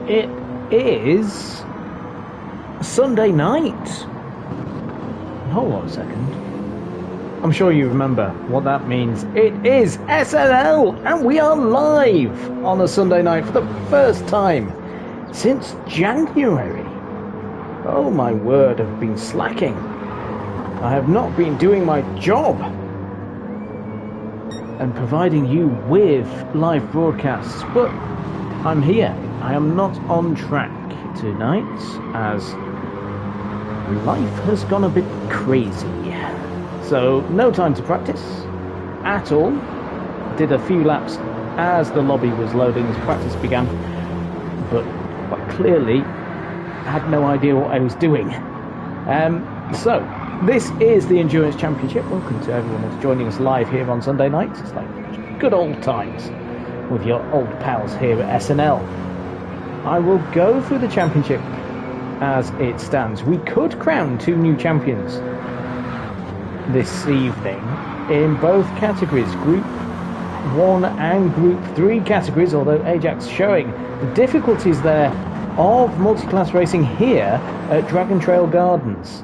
It is Sunday night. Hold on a second. I'm sure you remember what that means. It is SNL, and we are live on a Sunday night for the first time since January. Oh my word, I've been slacking. I have not been doing my job and providing you with live broadcasts, but I'm here. I am not on track tonight as life has gone a bit crazy. So no time to practice at all. Did a few laps as the lobby was loading as practice began, but quite clearly had no idea what I was doing. So this is the Endurance Championship. Welcome to everyone that's joining us live here on Sunday nights. It's like good old times with your old pals here at SNL. I will go through the championship as it stands. We could crown 2 new champions this evening in both categories, Group 1 and Group 3 categories, although Ajax showing the difficulties there of multi-class racing here at Dragon Trail Gardens.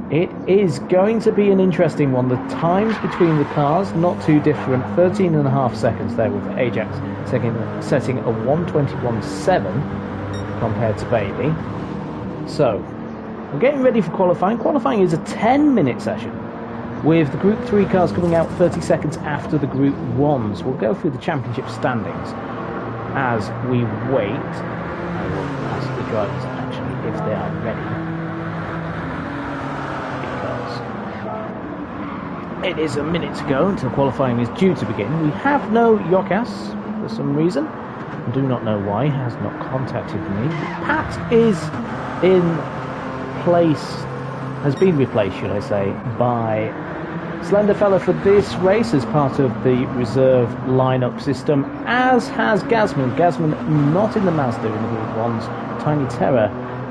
It is going to be an interesting one. The times between the cars not too different, 13.5 seconds there with Ajax setting a 1:21.7 compared to Bailey. So we're getting ready for qualifying. Qualifying is a 10-minute session, with the Group 3 cars coming out 30 seconds after the Group 1s. We'll go through the championship standings as we wait. I will ask the drivers actually if they are ready, because it is a minute to go until qualifying is due to begin. We have no Yokas for some reason. I do not know why. He has not contacted me. Pat is in place, has been replaced, should I say, by Slenderfella for this race as part of the reserve lineup system, as has Gazman. Gazman not in the Mazda in the Group 1s. Tiny Terror,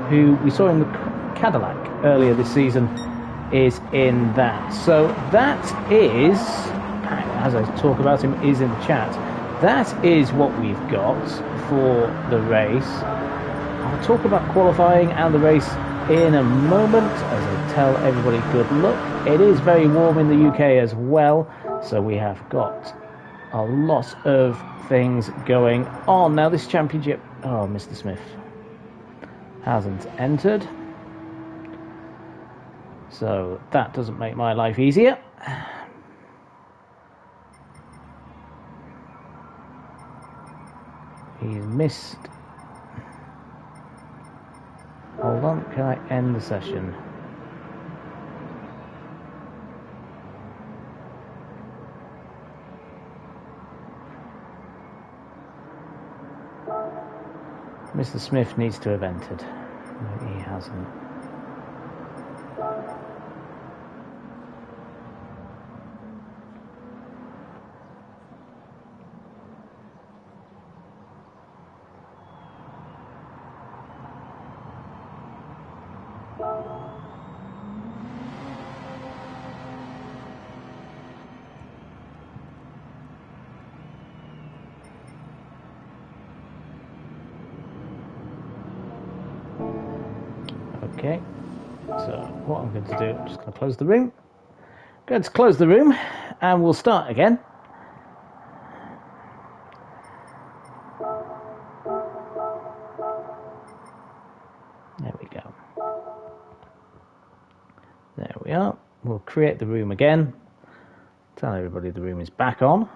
who we saw in the Cadillac earlier this season, is in that. So that is, as I talk about him, is in the chat. That is what we've got for the race. I'll talk about qualifying and the race in a moment as I tell everybody good luck. It is very warm in the UK as well, so we have got a lot of things going on. Now this championship, oh, Mr. Smith hasn't entered, so that doesn't make my life easier. He's missed. Hold on, can I end the session? Mr. Smith needs to have entered. No, he hasn't. Okay, so what I'm going to do, I'm just going to close the room. Going to close the room, and we'll start again. There we go. There we are. We'll create the room again. Tell everybody the room is back on.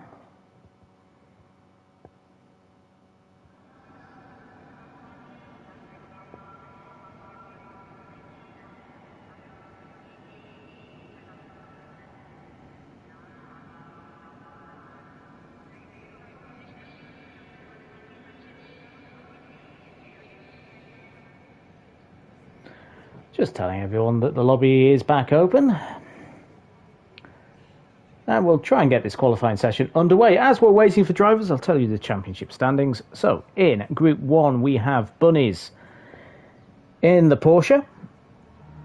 Just telling everyone that the lobby is back open. And we'll try and get this qualifying session underway. As we're waiting for drivers, I'll tell you the championship standings. So, in Group 1, we have Bunnies in the Porsche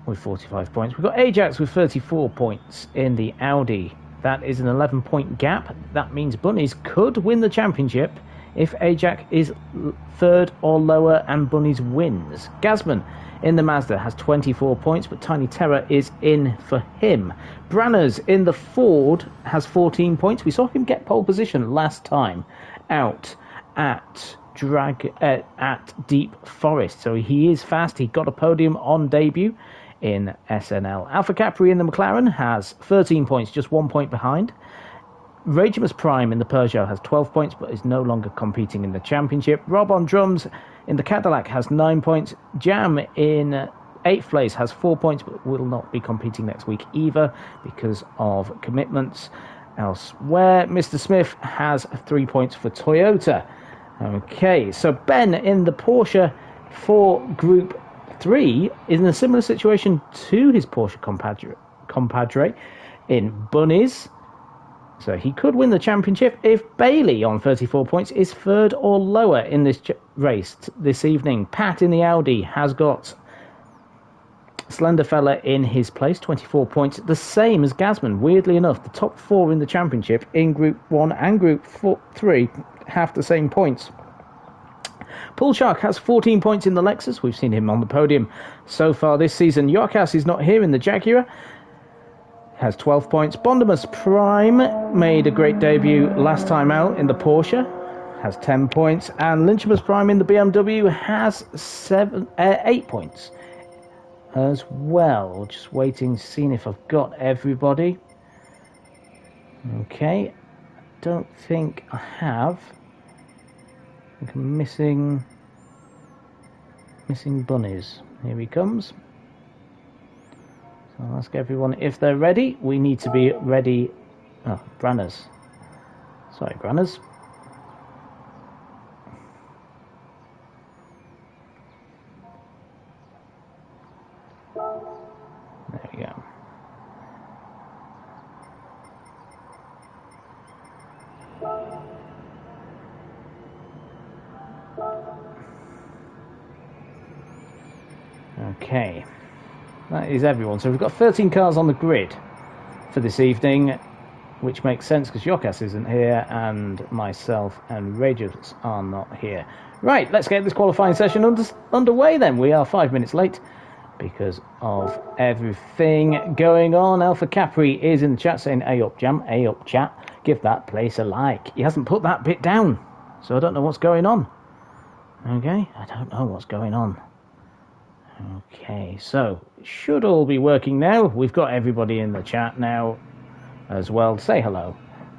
with 45 points. We've got Ajax with 34 points in the Audi. That is an 11-point gap. That means Bunnies could win the championship if Ajax is third or lower and Bunnies wins. Gasman in the Mazda has 24 points, but Tiny Terror is in for him. Branners in the Ford has 14 points. We saw him get pole position last time out at Deep Forest, so he is fast. He got a podium on debut in SNL. Alpha Capri in the McLaren has 13 points, just 1 point behind. Ragemus Prime in the Peugeot has 12 points, but is no longer competing in the championship. Rob on drums in the Cadillac has 9 points. Jam in 8th place has 4 points, but will not be competing next week either because of commitments elsewhere. Mr. Smith has 3 points for Toyota. Okay, so Ben in the Porsche for Group 3 is in a similar situation to his Porsche compadre in Bunnies. So he could win the championship if Bailey on 34 points is third or lower in this race this evening. Pat in the Audi has got Slender Fella in his place, 24 points, the same as Gasman. Weirdly enough, the top 4 in the championship in Group 1 and Group 3 have the same points. Pool Shark has 14 points in the Lexus. We've seen him on the podium so far this season. Yorkas is not here in the Jaguar. Has 12 points. Bondimus Prime made a great debut last time out in the Porsche. Has 10 points. And Lynchamus Prime in the BMW has 8 points as well. Just waiting, seeing if I've got everybody. Okay. Don't think I have. I think I'm missing Bunnies. Here he comes. So I'll ask everyone if they're ready. We need to be ready. Oh, Branners. Sorry, Branners. There we go. Okay, that is everyone. So we've got 13 cars on the grid for this evening, which makes sense because Yokas isn't here and myself and Rages are not here. Right, let's get this qualifying session underway then. We are 5 minutes late because of everything going on. Alpha Capri is in the chat saying, "A up, Jam, A up, chat. Give that place a like." He hasn't put that bit down, so I don't know what's going on. Okay, I don't know what's going on. Okay, so it should all be working now. We've got everybody in the chat now as well. Say hello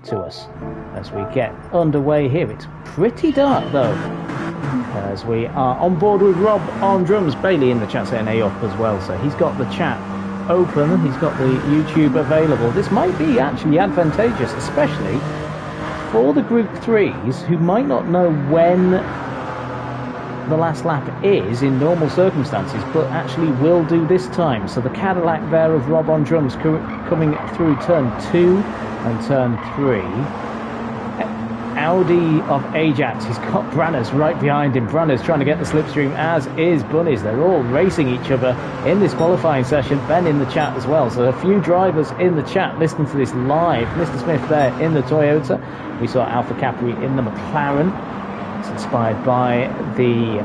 to us as we get underway here. It's pretty dark though, as we are on board with Rob on drums. Bailey in the chat saying A up as well, so he's got the chat open, he's got the YouTube available. This might be actually advantageous, especially for the Group 3s who might not know when the last lap is in normal circumstances, but actually will do this time. So the Cadillac there of Rob on drums coming through turn 2 and turn 3. Audi of Ajax, he's got Branners right behind him. Branners trying to get the slipstream, as is Bunnies. They're all racing each other in this qualifying session. Ben in the chat as well. So a few drivers in the chat listening to this live. Mr. Smith there in the Toyota. We saw Alpha Capri in the McLaren. It's inspired by the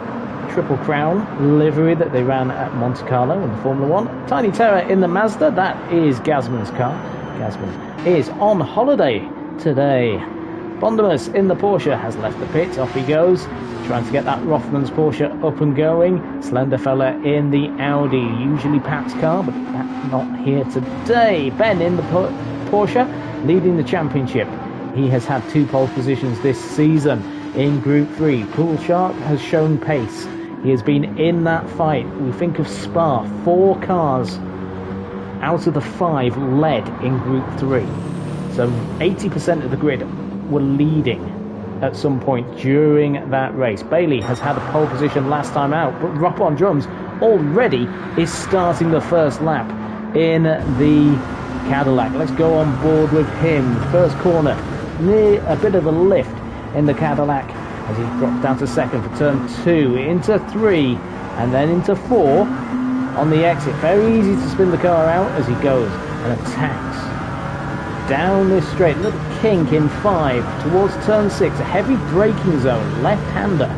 Triple Crown livery that they ran at Monte Carlo in the Formula 1. Tiny Terror in the Mazda, that is Gasman's car. Gasman is on holiday today. Bondimus in the Porsche has left the pit. Off he goes, trying to get that Rothmans Porsche up and going. Slender Fella in the Audi, usually Pat's car, but Pat's not here today. Ben in the Porsche, leading the championship. He has had 2 pole positions this season. In Group 3, Pool Shark has shown pace. He has been in that fight. We think of Spa, 4 cars out of the 5 led in Group 3. So 80% of the grid were leading at some point during that race. Bailey has had a pole position last time out, but Rob on drums already is starting the first lap in the Cadillac. Let's go on board with him. First corner, near a bit of a lift in the Cadillac as he drops down to second for turn 2, into 3 and then into 4 on the exit. Very easy to spin the car out as he goes and attacks down this straight. Little kink in 5 towards turn 6. A heavy braking zone, left-hander.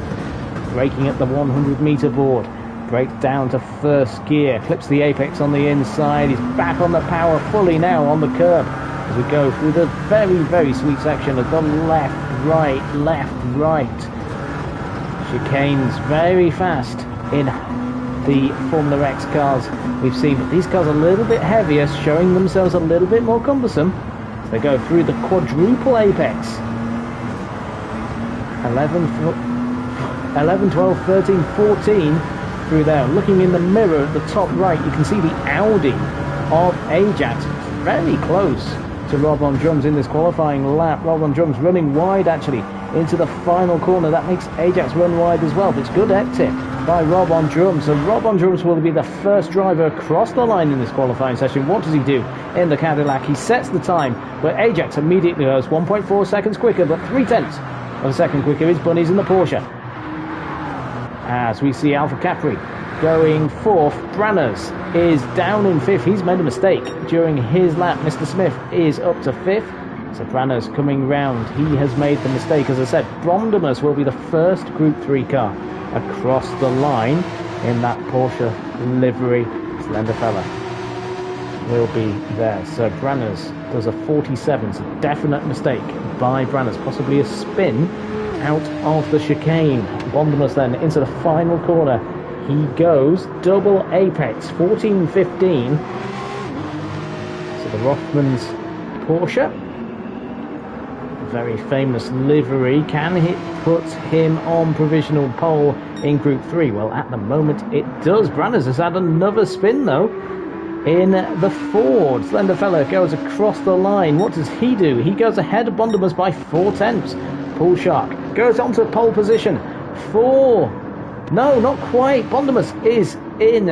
Braking at the 100-meter board. Brakes down to first gear. Clips the apex on the inside. He's back on the power fully now on the curb. As we go through the very, very sweet section of the left, right. Chicanes very fast in the Formula X cars we've seen, but these cars are a little bit heavier, showing themselves a little bit more cumbersome. So they go through the quadruple apex. 11, 12, 13, 14 through there. Looking in the mirror at the top right, you can see the Audi of Ajax very close to Rob on drums in this qualifying lap. Rob on drums running wide actually into the final corner. That makes Ajax run wide as well, but it's good tip by Rob on drums. So Rob on drums will be the first driver across the line in this qualifying session. What does he do in the Cadillac? He sets the time, but Ajax immediately goes 1.4 seconds quicker, but 0.3 of a second quicker is Bunny's in the Porsche. As we see Alpha Capri going fourth. Branners is down in fifth. He's made a mistake during his lap. Mr. Smith is up to fifth. So Branners coming round. He has made the mistake. As I said, Bondemus will be the first Group 3 car across the line in that Porsche livery. Slender fella will be there. So Branners does a 47. It's a definite mistake by Branners. Possibly a spin out of the chicane. Bondemus then into the final corner. He goes double apex, 14-15. So the Rothmans Porsche, very famous livery, can it put him on provisional pole in Group 3? Well, at the moment it does. Branners has had another spin though in the Ford. Slender fella goes across the line. What does he do? He goes ahead of Bondemus by 0.4. Paul Shark goes onto pole position. No, not quite. Bondemus is in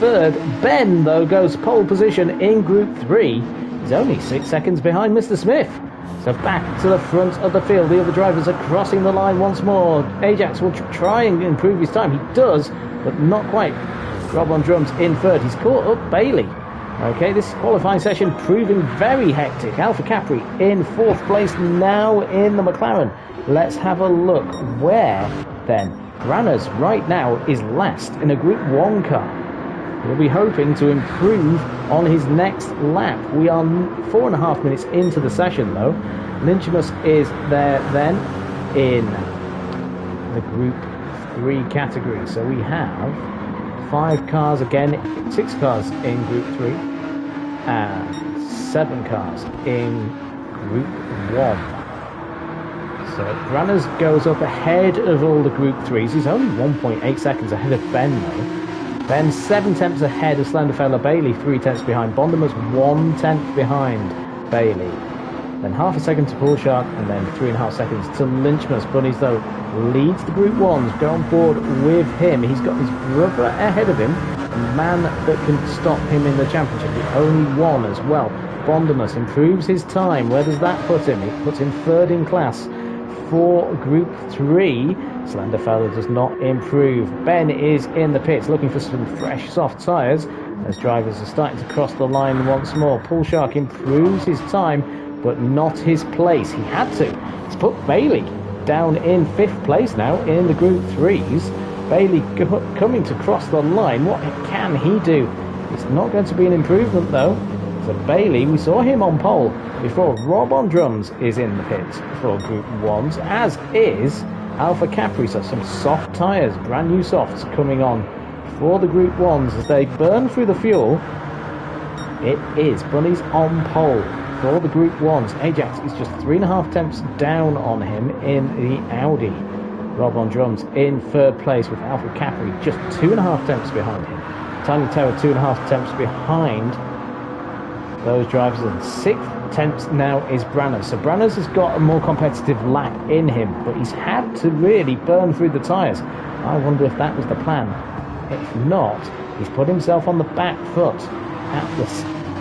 third. Ben, though, goes pole position in Group 3. He's only 6 seconds behind Mr. Smith. So back to the front of the field. The other drivers are crossing the line once more. Ajax will try and improve his time. He does, but not quite. Rob on drums in third. He's caught up Bailey. Okay, this qualifying session proving very hectic. Alpha Capri in fourth place now in the McLaren. Let's have a look. Where, then? Branners right now is last in a Group 1 car. He'll be hoping to improve on his next lap. We are 4.5 minutes into the session though. Lynchimus is there then in the Group 3 category. So we have 5 cars again, 6 cars in Group 3 and 7 cars in Group 1. So Branners goes up ahead of all the Group 3s. He's only 1.8 seconds ahead of Ben though. Ben 7/10 ahead of Slenderfella. Bailey 3/10 behind. Bondemus 1/10 behind Bailey. Then 0.5 second to Paul Shark and then 3.5 seconds to Lynchmus. Bunnies though leads the Group 1s. Go on board with him. He's got his brother ahead of him. A man that can stop him in the championship. The only one as well. Bondemus improves his time. Where does that put him? It puts him third in class for Group 3. Slenderfella does not improve. Ben is in the pits looking for some fresh soft tyres as drivers are starting to cross the line once more. Paul Shark improves his time but not his place. He had to. He's put Bailey down in 5th place now in the Group 3s. Bailey coming to cross the line. What can he do? It's not going to be an improvement though. So Bailey, we saw him on pole before. Rob on drums is in the pits for Group 1s, as is Alpha Capri. So some soft tyres, brand new softs coming on for the Group 1s as they burn through the fuel. It is Bunnies on pole for the Group 1s. Ajax is just 3.5 tenths down on him in the Audi. Rob on drums in 3rd place with Alpha Capri just 2.5 tenths behind him. Tiny Terror 2.5 tenths behind those drivers, and 6/10 now is Branners. So Branners has got a more competitive lap in him, but he's had to really burn through the tyres. I wonder if that was the plan. If not, he's put himself on the back foot at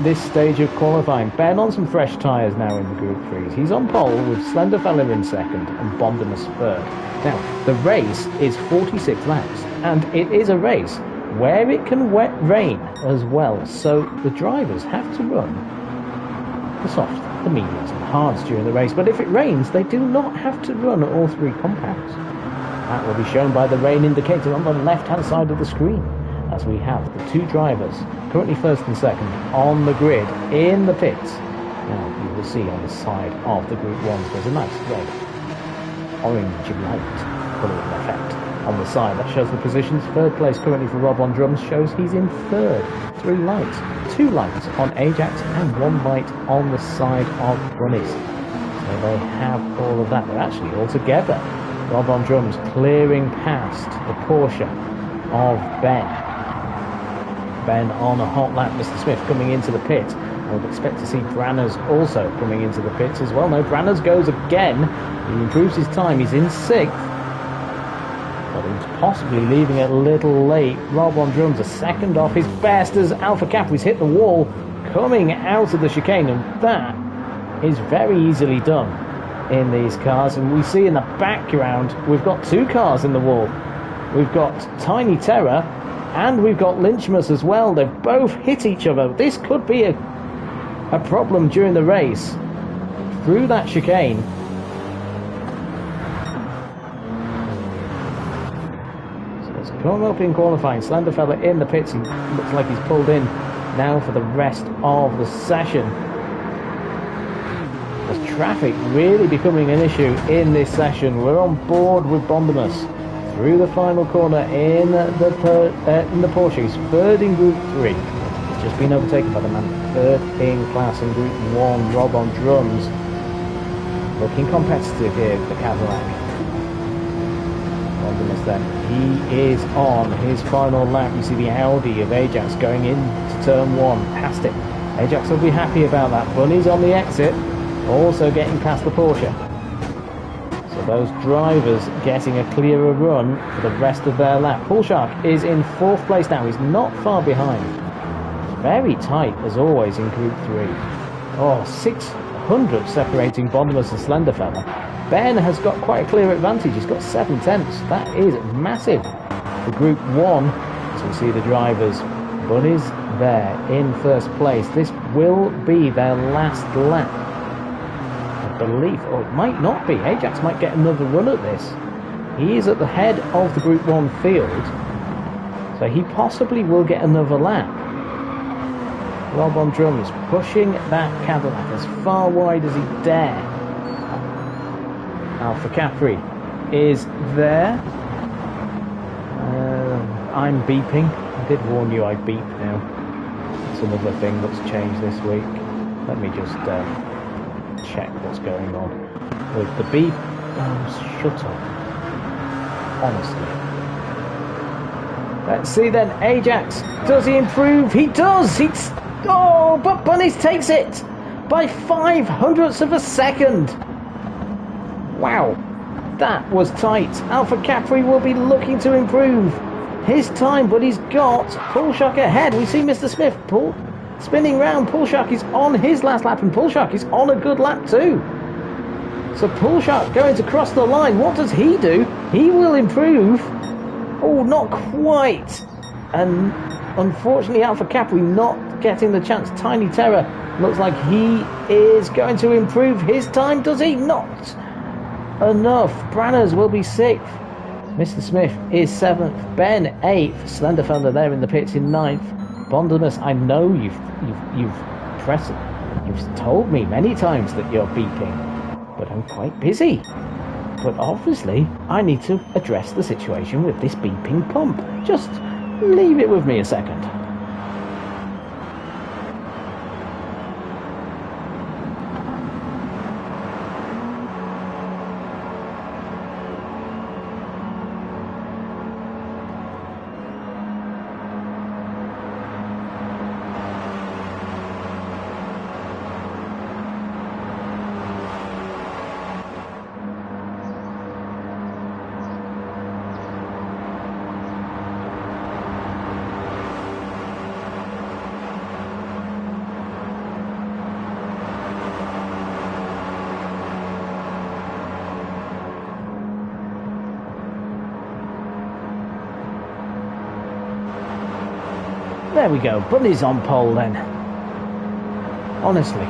this stage of qualifying. Ben on some fresh tyres now in the Group 3s. He's on pole with Slenderfella in 2nd and Bondemus 3rd. Now, the race is 46 laps, and it is a race where it can rain as well, so the drivers have to run the soft the mediums and hards during the race. But if it rains, they do not have to run all 3 compounds. That will be shown by the rain indicator on the left-hand side of the screen, as we have the 2 drivers, currently first and second, on the grid in the pits. Now you will see on the side of the Group 1s there's a nice red, orange light colouring effect on the side. That shows the positions. Third place currently for Rob on drums shows he's in third. 3 lights, 2 lights on Ajax and 1 light on the side of Bunnies. So they have all of that. They're actually all together. Rob on drums clearing past the Porsche of Ben. Ben on a hot lap. Mr. Smith coming into the pit. I would expect to see Branners also coming into the pits as well. No, Branners goes again. He improves his time. He's in 6th. But he's possibly leaving it a little late. Rob on drums a second off his best as Alpha Capri's hit the wall coming out of the chicane. And that is very easily done in these cars. And we see in the background we've got 2 cars in the wall. We've got Tiny Terror and we've got Lynchmas as well. They've both hit each other. This could be a problem during the race through that chicane. So let's come up in qualifying. Slenderfella in the pits. He looks like he's pulled in now for the rest of the session. There's traffic really becoming an issue in this session. We're on board with Bondimus through the final corner in the Porsche. He's third in Group 3. He's just been overtaken by the man third in class in Group 1, Rob on drums. Looking competitive here with the Cadillac. Bondimus then. He is on his final lap. You see the Audi of Ajax going into turn 1, past it. Ajax will be happy about that. Bunny's on the exit. Also getting past the Porsche. So those drivers getting a clearer run for the rest of their lap. Poolshark is in 4th place now. He's not far behind. Very tight as always in Group 3. Oh, 600 separating Bondimus and Slenderfella. Ben has got quite a clear advantage. He's got 7 tenths. That is massive for Group 1. As we see the drivers. Bunny's there in 1st place. This will be their last lap. Belief, or it might not be. Ajax might get another run at this. He is at the head of the Group 1 field, so he possibly will get another lap. Rob on drums pushing that Cadillac as far wide as he dare. Alpha Capri is there. I'm beeping. I did warn you I'd beep now. It's another thing that's changed this week. Let me just check what's going on with the beep. Oh, shut up. Honestly. Let's see then. Ajax. Does he improve? He does. Oh, but Bunnies takes it by 0.05 of a second. Wow. That was tight. Alpha Capri will be looking to improve his time, but he's got Poolshark ahead. We see Mr. Smith spinning round. Poolshark is on his last lap, and Poolshark is on a good lap too. So Poolshark going to cross the line. What does he do? He will improve. Oh, not quite. And unfortunately, Alpha Capri not getting the chance. Tiny Terror looks like he is going to improve his time. Does he? Not enough. Branners will be 6th. Mr. Smith is 7th. Ben 8th. Slenderfella there in the pits in 9th. Bondimus, I know you've told me many times that you're beeping, but I'm quite busy. But obviously, I need to address the situation with this beeping pump. Just leave it with me a second. There we go. Bunny's on pole then. Honestly.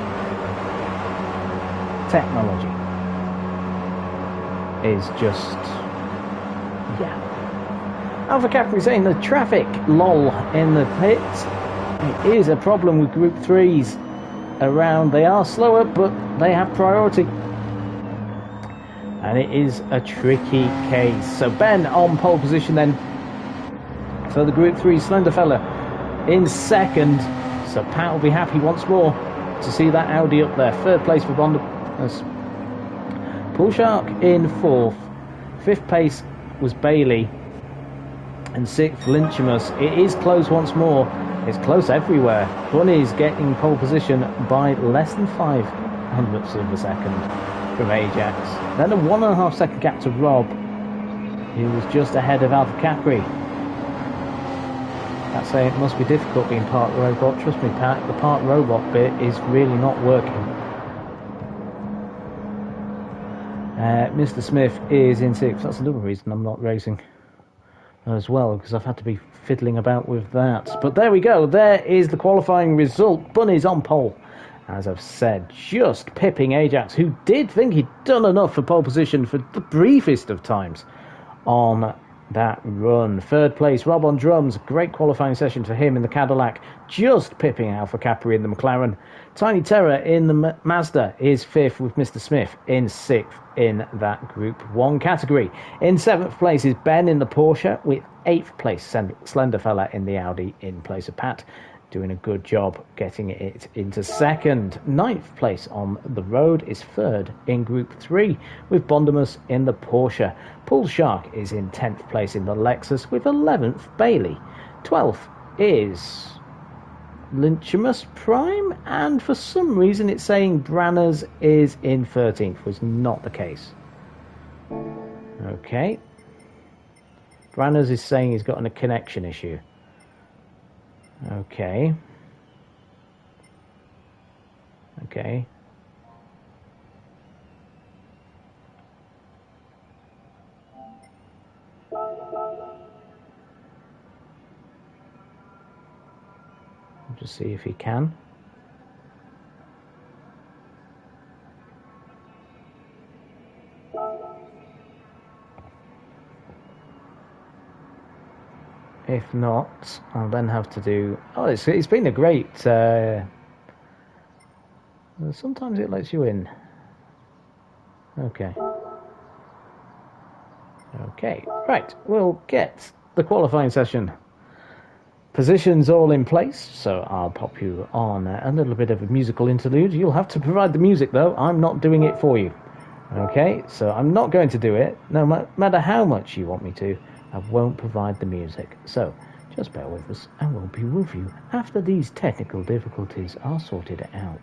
technology is just, yeah. Alpha Capri saying the traffic, lol, in the pits. It is a problem with Group 3s around. They are slower, but they have priority. And it is a tricky case. So Ben on pole position then for the Group 3 Slender Fella in second. So Pat will be happy once more to see that Audi up there. Third place for Bond. Pool Shark in fourth. Fifth place was Bailey. And sixth, Lynchimus. It is close once more. It's close everywhere. Bunny's getting pole position by less than 500ths of a second from Ajax. Then a 1.5 second gap to Rob, who was just ahead of Alpha Capri. That's saying it must be difficult being part robot. Trust me, Pat, the part robot bit is really not working. Mr. Smith is in sixth. That's another reason I'm not racing as well, because I've had to be fiddling about with that. But there we go. There is the qualifying result. Bunny's on pole, as I've said, just pipping Ajax, who did think he'd done enough for pole position for the briefest of times on that run. Third place, Rob on drums. Great qualifying session for him in the Cadillac, just pipping Alpha Capri in the McLaren. Tiny Terror in the Mazda is fifth, with Mr. Smith in sixth in that Group 1 category. In seventh place is Ben in the Porsche, with eighth place Slender Fella in the Audi in place of Pat, doing a good job getting it into second. Ninth place on the road is third in Group 3, with Bondamus in the Porsche. Pool Shark is in 10th place in the Lexus, with 11th Bailey. 12th is Lynchimus Prime, and for some reason it's saying Branners is in 13th, was not the case. Okay. Branners is saying he's got a connection issue. Okay. Okay. Just see if he can. If not, I'll then have to do... Oh, it's been a great... Sometimes it lets you in. Okay. Okay, right. We'll get the qualifying session positions all in place, so I'll pop you on a little bit of a musical interlude. You'll have to provide the music, though. I'm not doing it for you. Okay, so I'm not going to do it. No matter how much you want me to, I won't provide the music. So just bear with us, and we'll be with you after these technical difficulties are sorted out.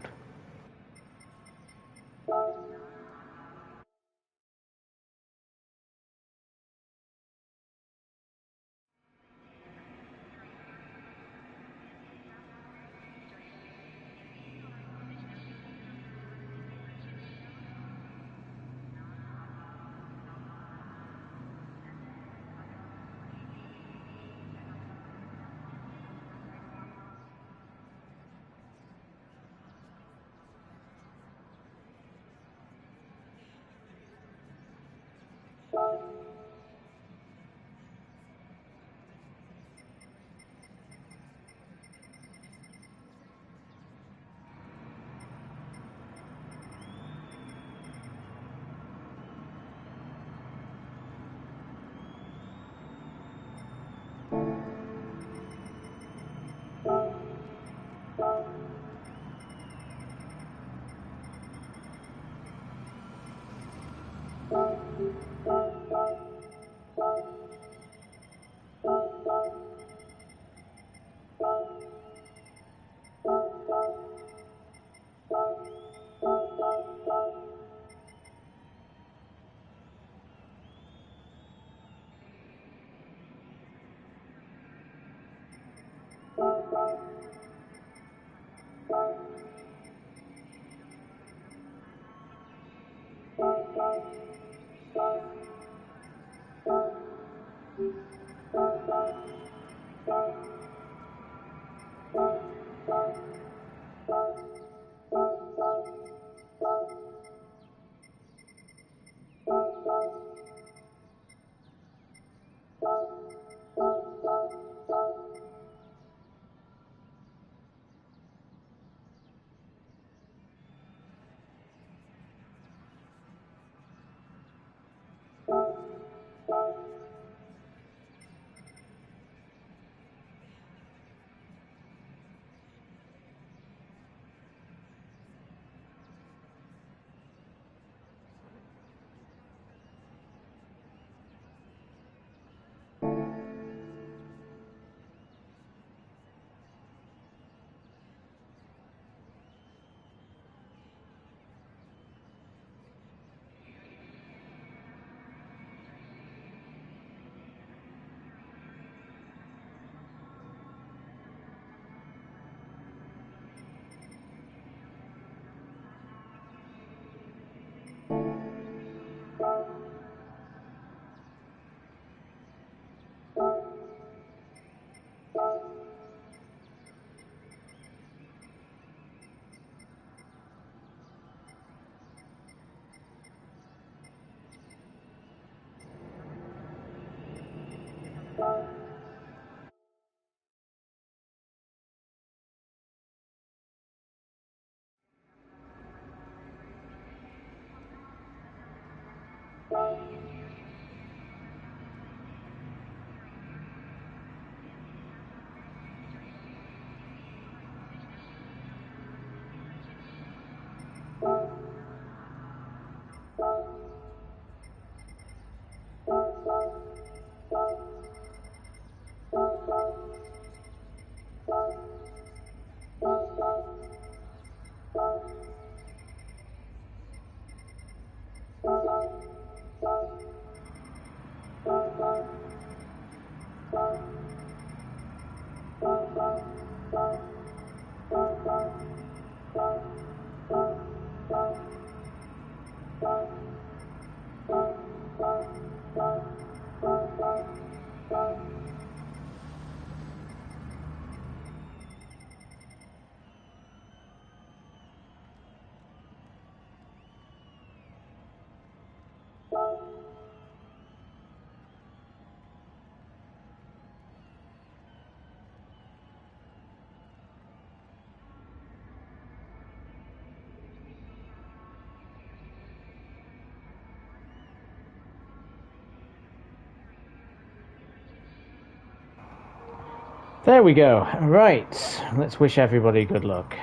There we go. Right, let's wish everybody good luck.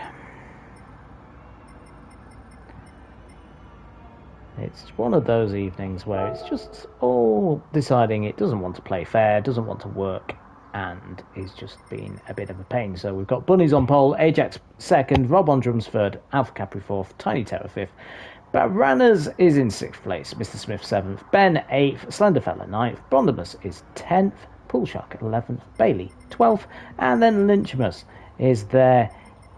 It's one of those evenings where it's just all deciding it doesn't want to play fair, doesn't want to work, and is just being a bit of a pain. So we've got Bunnies on pole, Ajax second, Rob on drums third, Alpha Capri fourth, Tiny Terror fifth, Baranas is in sixth place, Mr. Smith seventh, Ben eighth, Slenderfella ninth, Brondimus is 10th, Poolshark 11th, Bailey 12th, and then Lynchmus is there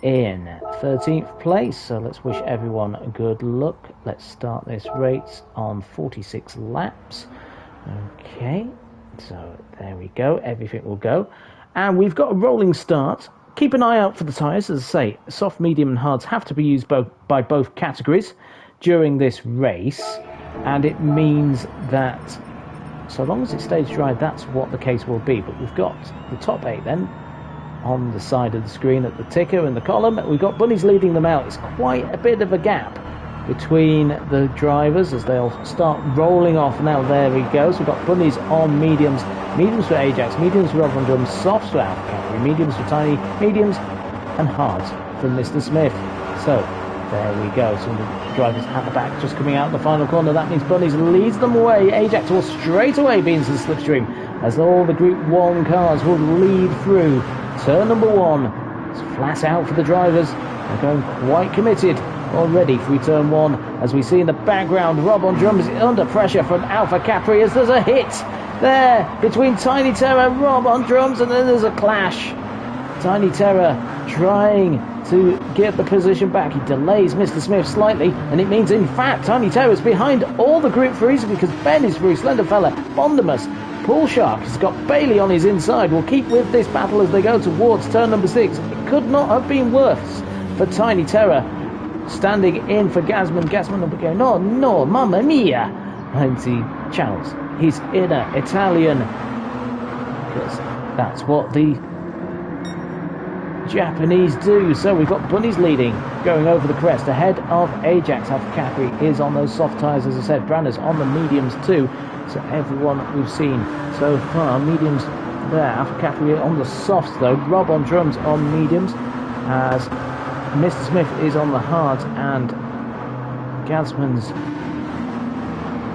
in 13th place. So let's wish everyone good luck. Let's start this race on 46 laps. Okay, so there we go, everything will go. And we've got a rolling start. Keep an eye out for the tyres. As I say, soft, medium and hards have to be used by both categories during this race, and it means that so long as it stays dry, that's what the case will be. But we've got the top 8 then on the side of the screen at the ticker and the column. We've got Bunnies leading them out. It's quite a bit of a gap between the drivers as they'll start rolling off now. There he goes. We've got Bunnies on mediums, mediums for Ajax, mediums for Rob on drums, softs for Alpha Capri, mediums for Tiny, mediums and hards for Mr. Smith. So there we go. So the drivers at the back just coming out the final corner. That means Bunnies leads them away. Ajax will straight away be into the slipstream as all the Group 1 cars will lead through turn number 1. It's flat out for the drivers. They're going quite committed already through turn 1. As we see in the background, Rob on drums is under pressure from Alpha Capri as there's a hit there between Tiny Terror and Rob on drums, and then there's a clash. Tiny Terror trying to get the position back. He delays Mr. Smith slightly, and it means, in fact, Tiny Terror is behind all the Group 3s because Ben is through, Slenderfella, Bondimus, Poolshark has got Bailey on his inside. Will keep with this battle as they go towards turn number 6. It could not have been worse for Tiny Terror. Standing in for Gasman. Gasman will be going, oh no, mamma mia. And he channels his inner Italian, because that's what the Japanese do. So we've got Bunnies leading, going over the crest ahead of Ajax. Alpha Capri is on those soft tyres, as I said. Branners on the mediums too. So everyone we've seen so far, mediums there. Alpha Capri on the softs though. Rob on drums on mediums, as Mr. Smith is on the hards, and Gasman's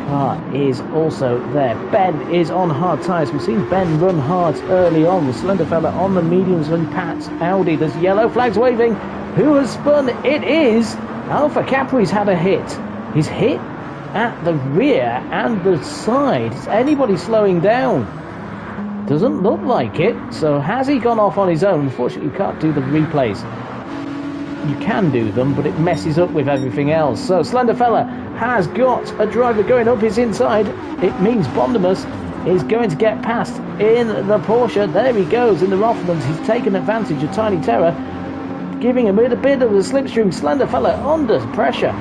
car is also there. Ben is on hard tyres. We've seen Ben run hard early on with Slenderfella on the mediums and Pat's Audi. There's yellow flags waving. Who has spun? It is Alpha Capri's had a hit. He's hit at the rear and the side. Is anybody slowing down? Doesn't look like it. So has he gone off on his own? Unfortunately, you can't do the replays. You can do them, but it messes up with everything else. So Slenderfella has got a driver going up his inside. It means Bondimus is going to get past in the Porsche. There he goes in the Rothmans. He's taken advantage of Tiny Terror, giving him a bit of a slipstream. Slenderfella under pressure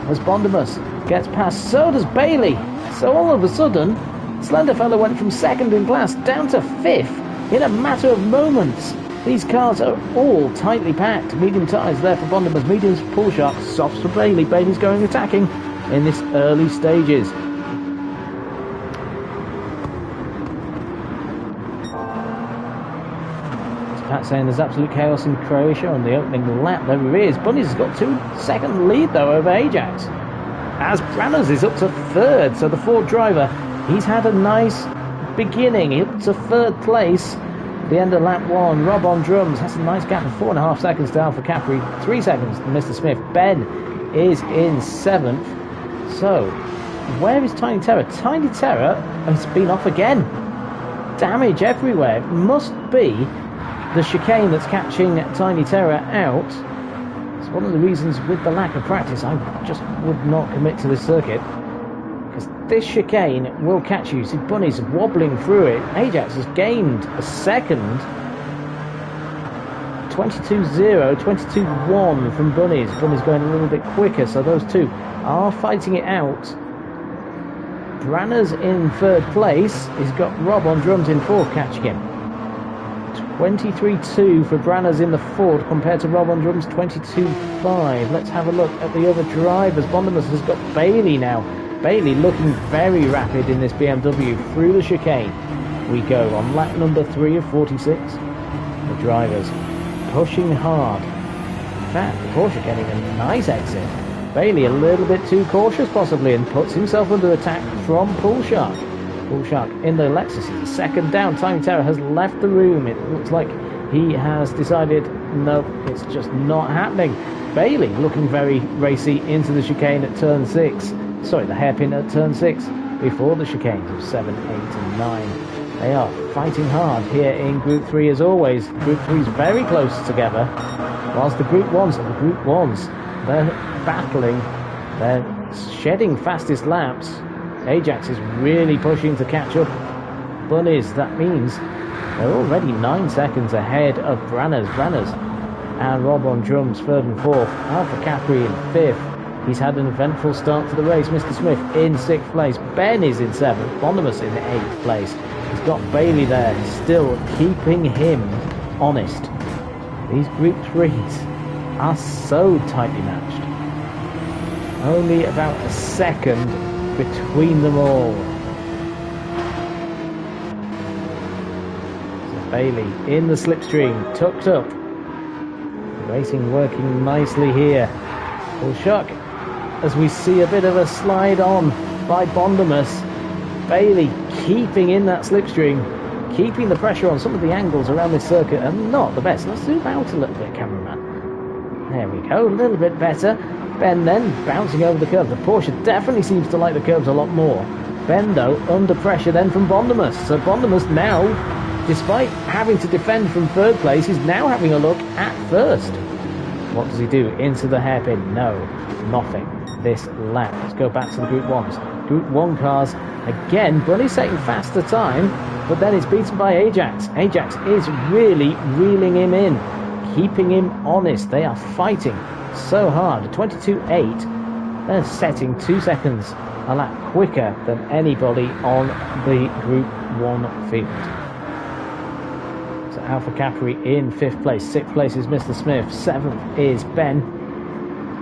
as Bondimus gets past. So does Bailey. So all of a sudden, Slenderfella went from second in class down to 5th in a matter of moments. These cars are all tightly packed. Medium tyres there for Bondimus, mediums for Poolshark, softs for Bailey. Bailey's going attacking in this early stages. fact saying there's absolute chaos in Croatia on the opening lap. There is. Bunny's has got 2-second lead though over Ajax, as Branners is up to third. So the Ford driver, he's had a nice beginning, up to third place. The end of lap 1, Rob on drums has a nice gap of 4.5 seconds to Alpha Capri, 3 seconds to Mr. Smith. Ben is in 7th. So where is Tiny Terror? Tiny Terror has been off again. Damage everywhere. It must be the chicane that's catching Tiny Terror out. It's one of the reasons with the lack of practice I just would not commit to this circuit, because this chicane will catch you. See, Bunny's wobbling through it. Ajax has gained a second. 22-0, 22-1 from Bunny's. Bunny's going a little bit quicker, so those two are fighting it out. Branners in third place. He's got Rob on drums in fourth, catching him. 23-2 for Branners in the Ford compared to Rob on drums 22-5. Let's have a look at the other drivers. Bondemus has got Bailey now. Bailey looking very rapid in this BMW through the chicane. We go on lap number 3 of 46. The drivers pushing hard. In fact, Porsche getting a nice exit. Bailey a little bit too cautious possibly, and puts himself under attack from Poolshark. Poolshark in the Lexus is second down. Tiny Terror has left the room. It looks like he has decided, no, it's just not happening. Bailey looking very racy into the chicane at turn 6. Sorry, the hairpin at turn 6 before the chicanes of 7, 8 and 9. They are fighting hard here in Group 3 as always. Group 3 is very close together, whilst the Group 1s, they're battling, they're shedding fastest laps. Ajax is really pushing to catch up. Bunnies, that means they're already 9 seconds ahead of Branners. And Rob on drums, third and fourth. Alpha Capri in fifth. He's had an eventful start to the race. Mr. Smith in 6th place. Ben is in 7th. Bondemus in 8th place. He's got Bailey there, still keeping him honest. These Group 3s are so tightly matched. Only about a second between them all. So Bailey in the slipstream, tucked up. The racing working nicely here. Poolshark, as we see a bit of a slide on by Bondemus. Bailey keeping in that slipstream, keeping the pressure on. Some of the angles around this circuit are not the best. Let's zoom out a little bit, cameraman. There we go, a little bit better. Ben then bouncing over the curve. The Porsche definitely seems to like the curves a lot more. Ben, though, under pressure then from Bondemus. So Bondemus now, despite having to defend from third place, is now having a look at first. What does he do? Into the hairpin? No, nothing this lap. Let's go back to the Group 1s. Group 1 cars, again, Bunny's setting faster time, but then it's beaten by Ajax. Ajax is really reeling him in, keeping him honest. They are fighting so hard. 22.8. They're setting 2 seconds a lap quicker than anybody on the Group 1 field. So Alpha Capri in 5th place. 6th place is Mr. Smith. 7th is Ben.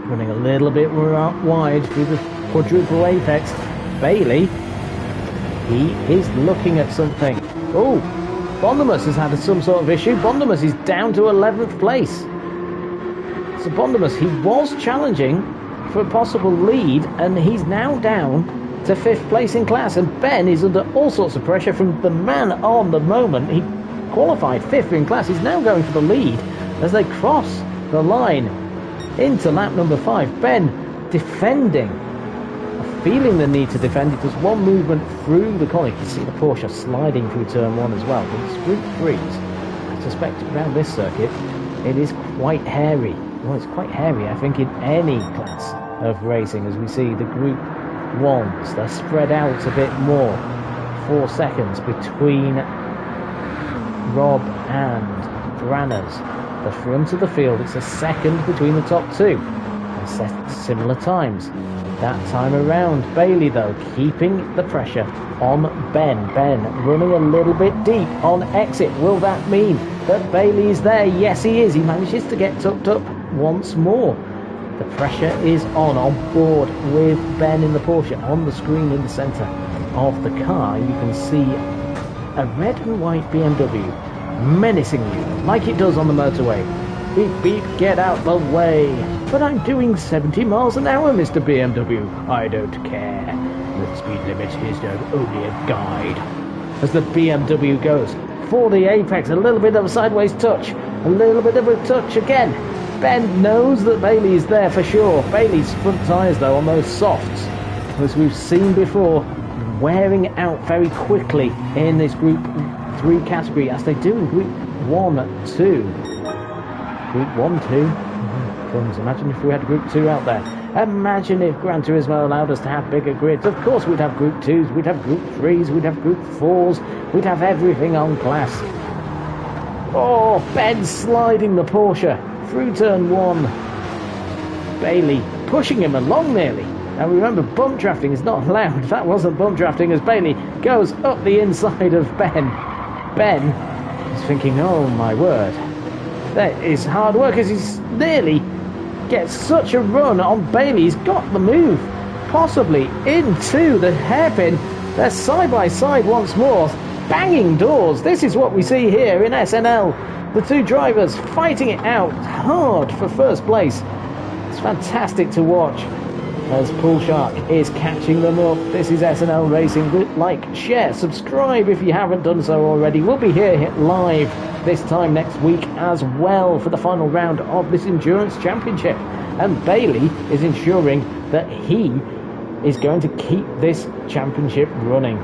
Running a little bit wide through the quadruple apex. Bailey, he is looking at something. Oh, Bondemus has had some sort of issue. Bondemus is down to 11th place. So Bondemus, he was challenging for a possible lead, and he's now down to 5th place in class. And Ben is under all sorts of pressure from the man on the moment. He qualified 5th in class. He's now going for the lead as they cross the line into lap number 5. Ben defending, feeling the need to defend. It does one movement through the corner. You can see the Porsche sliding through turn 1 as well. But it's Group 3s. I suspect around this circuit it is quite hairy. Well, it's quite hairy, I think, in any class of racing, as we see the Group 1s. They're spread out a bit more. 4 seconds between Rob and Branners. The front of the field, it's a second between the top two. They set similar times. That time around, Bailey, though, keeping the pressure on Ben. Ben running a little bit deep on exit. Will that mean that Bailey is there? Yes, he is. He manages to get tucked up once more. The pressure is on board with Ben in the Porsche. On the screen in the centre of the car, you can see a red and white BMW menacing you, like it does on the motorway. Beep beep, get out the way. But I'm doing 70 miles an hour, Mr. BMW. I don't care. The speed limit is only a guide. As the BMW goes for the apex, a little bit of a sideways touch, a little bit of a touch again. Ben knows that Bailey's there for sure. Bailey's front tyres, though, on those softs, as we've seen before, wearing out very quickly in this Group 3 category, as they do in Group 1, 2. Group 1, 2? Crumbs. Imagine if we had Group 2 out there. Imagine if Gran Turismo allowed us to have bigger grids. Of course we'd have Group 2s, we'd have Group 3s, we'd have Group 4s, we'd have everything on class. Oh, Ben sliding the Porsche through turn 1. Bailey pushing him along nearly. Now remember, bump drafting is not allowed. That wasn't bump drafting as Bailey goes up the inside of Ben. Ben is thinking, oh my word. That is hard work as he's nearly gets such a run on Bailey. He's got the move. Possibly into the hairpin. They're side by side once more. Banging doors. This is what we see here in SNL. The two drivers fighting it out hard for first place. It's fantastic to watch as Pool Shark is catching them up. This is SNL Racing. Like, share, subscribe if you haven't done so already. We'll be here live this time next week as well for the final round of this Endurance Championship. And Bailey is ensuring that he is going to keep this championship running.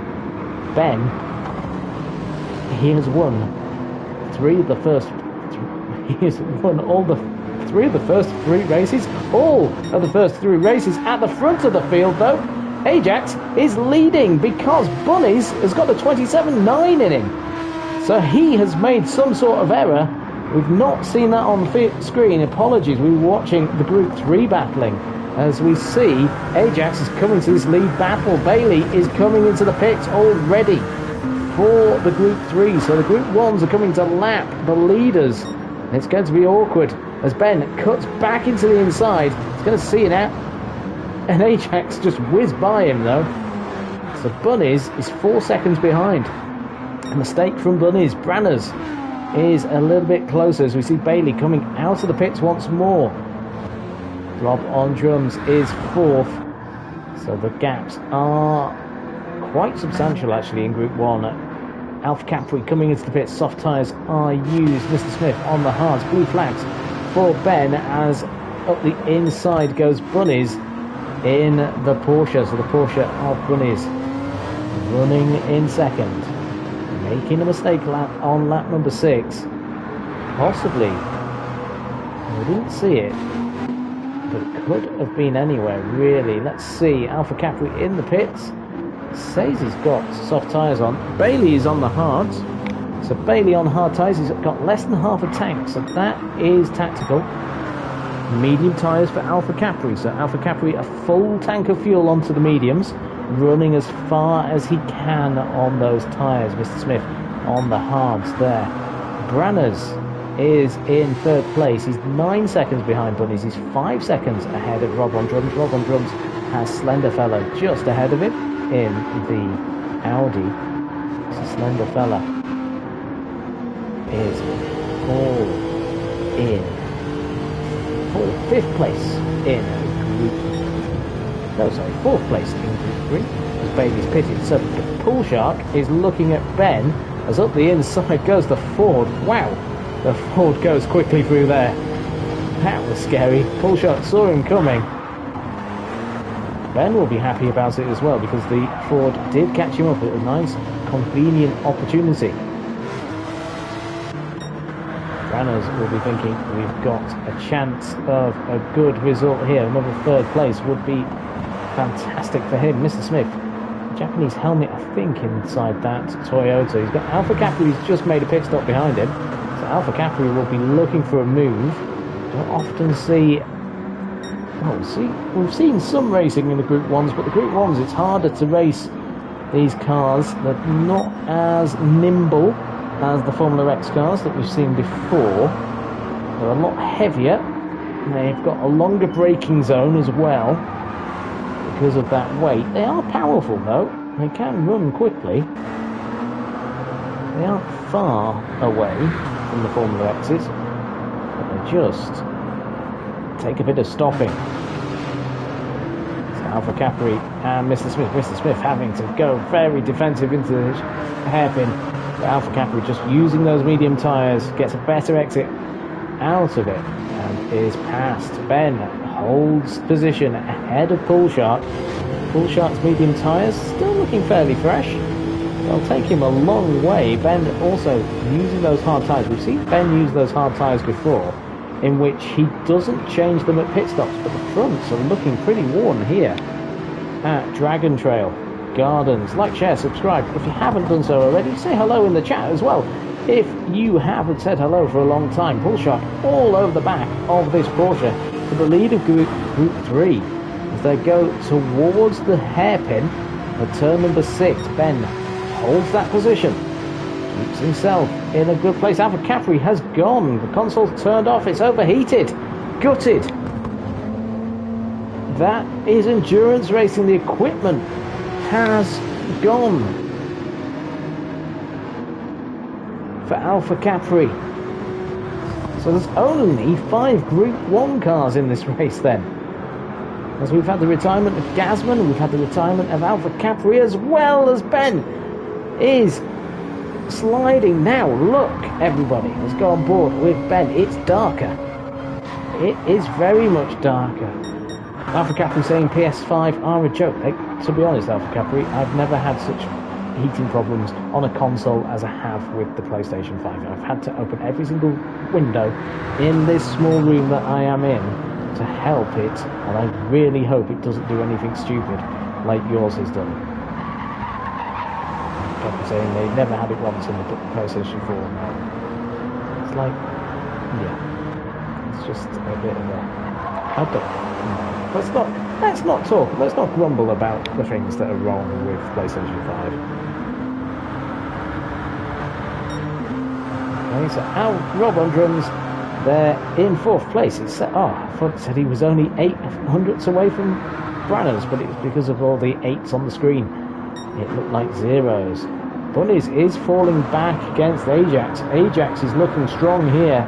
Ben, he has won three of the first three races. All of the first three races at the front of the field, though. Ajax is leading because Bunnies has got a 27.9 in him. So he has made some sort of error. We've not seen that on the screen. Apologies, we were watching the Group 3 battling. As we see, Ajax is coming to this lead battle. Bailey is coming into the pits already for the Group 3. So the Group 1s are coming to lap the leaders. It's going to be awkward as Ben cuts back into the inside. He's going to see it out. And Ajax just whizzed by him, though. So Bunnies is 4 seconds behind. A mistake from Bunnies. Branners is a little bit closer as we see Bailey coming out of the pits once more. Rob on drums is 4th. So the gaps are quite substantial, actually, in Group 1. Alpha Capri coming into the pits. Soft tyres are used. Mr. Smith on the hards. Blue flags for Ben as up the inside goes Bunnies in the Porsche. So the Porsche of Bunnies running in second. Making a mistake on lap number 6. Possibly. We didn't see it. But it could have been anywhere, really. Let's see. Alpha Capri in the pits. Says he's got soft tyres on. Bailey is on the hards. So Bailey on hard tyres. He's got less than half a tank. So that is tactical. Medium tyres for Alpha Capri. So Alpha Capri, a full tank of fuel onto the mediums. Running as far as he can on those tyres. Mr. Smith on the hards there. Branners is in 3rd place. He's 9 seconds behind Bunnies. He's 5 seconds ahead of Rob on drums. Rob on drums has Slender Fella just ahead of him in the Audi. So Slender Fella is all in for 5th place in Group. No, sorry, 4th place in Group 3 as Bailey's pitted. So the Pool Shark is looking at Ben as up the inside goes the Ford. Wow, the Ford goes quickly through there. That was scary. Pool Shark saw him coming. Ben will be happy about it as well because the Ford did catch him up at a nice, convenient opportunity. Branners will be thinking we've got a chance of a good result here. Another 3rd place would be fantastic for him. Mr. Smith, Japanese helmet, I think, inside that Toyota. He's got Alpha Capri, who's just made a pit stop behind him. So Alpha Capri will be looking for a move. Don't often see. Well, we've seen some racing in the Group 1s, but the Group 1s, it's harder to race these cars. They're not as nimble as the Formula X cars that we've seen before. They're a lot heavier. They've got a longer braking zone as well because of that weight. They are powerful, though. They can run quickly. They aren't far away from the Formula X's, but they just take a bit of stopping. So Alpha Capri and Mr. Smith having to go very defensive into the hairpin. But Alpha Capri just using those medium tyres, gets a better exit out of it and is past. Ben holds position ahead of Pool Shark. Pool Shark's medium tyres still looking fairly fresh. They'll take him a long way. Ben also using those hard tyres. We've seen Ben use those hard tyres before, in which he doesn't change them at pit stops, but the fronts are looking pretty worn here at Dragon Trail Gardens. Like, share, subscribe. If you haven't done so already, say hello in the chat as well. If you haven't said hello for a long time, Pool Shark all over the back of this Porsche to the lead of Group 3 as they go towards the hairpin at turn number 6. Ben holds that position, keeps himself in a good place. Alpha Capri has gone. The console's turned off. It's overheated. Gutted. That is endurance racing. The equipment has gone for Alpha Capri. So there's only 5 Group 1 cars in this race then. As we've had the retirement of Gasman, we've had the retirement of Alpha Capri, as well as Ben is sliding now. Look, everybody, let's go on board with Ben. It's darker. It is very much darker. Alpha Capri saying PS5 are a joke. To be honest, Alpha Capri, I've never had such heating problems on a console as I have with the PlayStation 5. I've had to open every single window in this small room that I am in to help it, and I really hope it doesn't do anything stupid like yours has done. I'm saying they never had it once in the PlayStation 4. It's like, yeah, it's just a bit of a, I don't know. Let's not talk, let's not grumble about the things that are wrong with PlayStation 5. Okay, so Rob on drums, they're in 4th place. It's I thought it said he was only 800ths away from Branners, but it's because of all the 8s on the screen. It looked like 0s. Bunnies is falling back against Ajax. Ajax is looking strong here.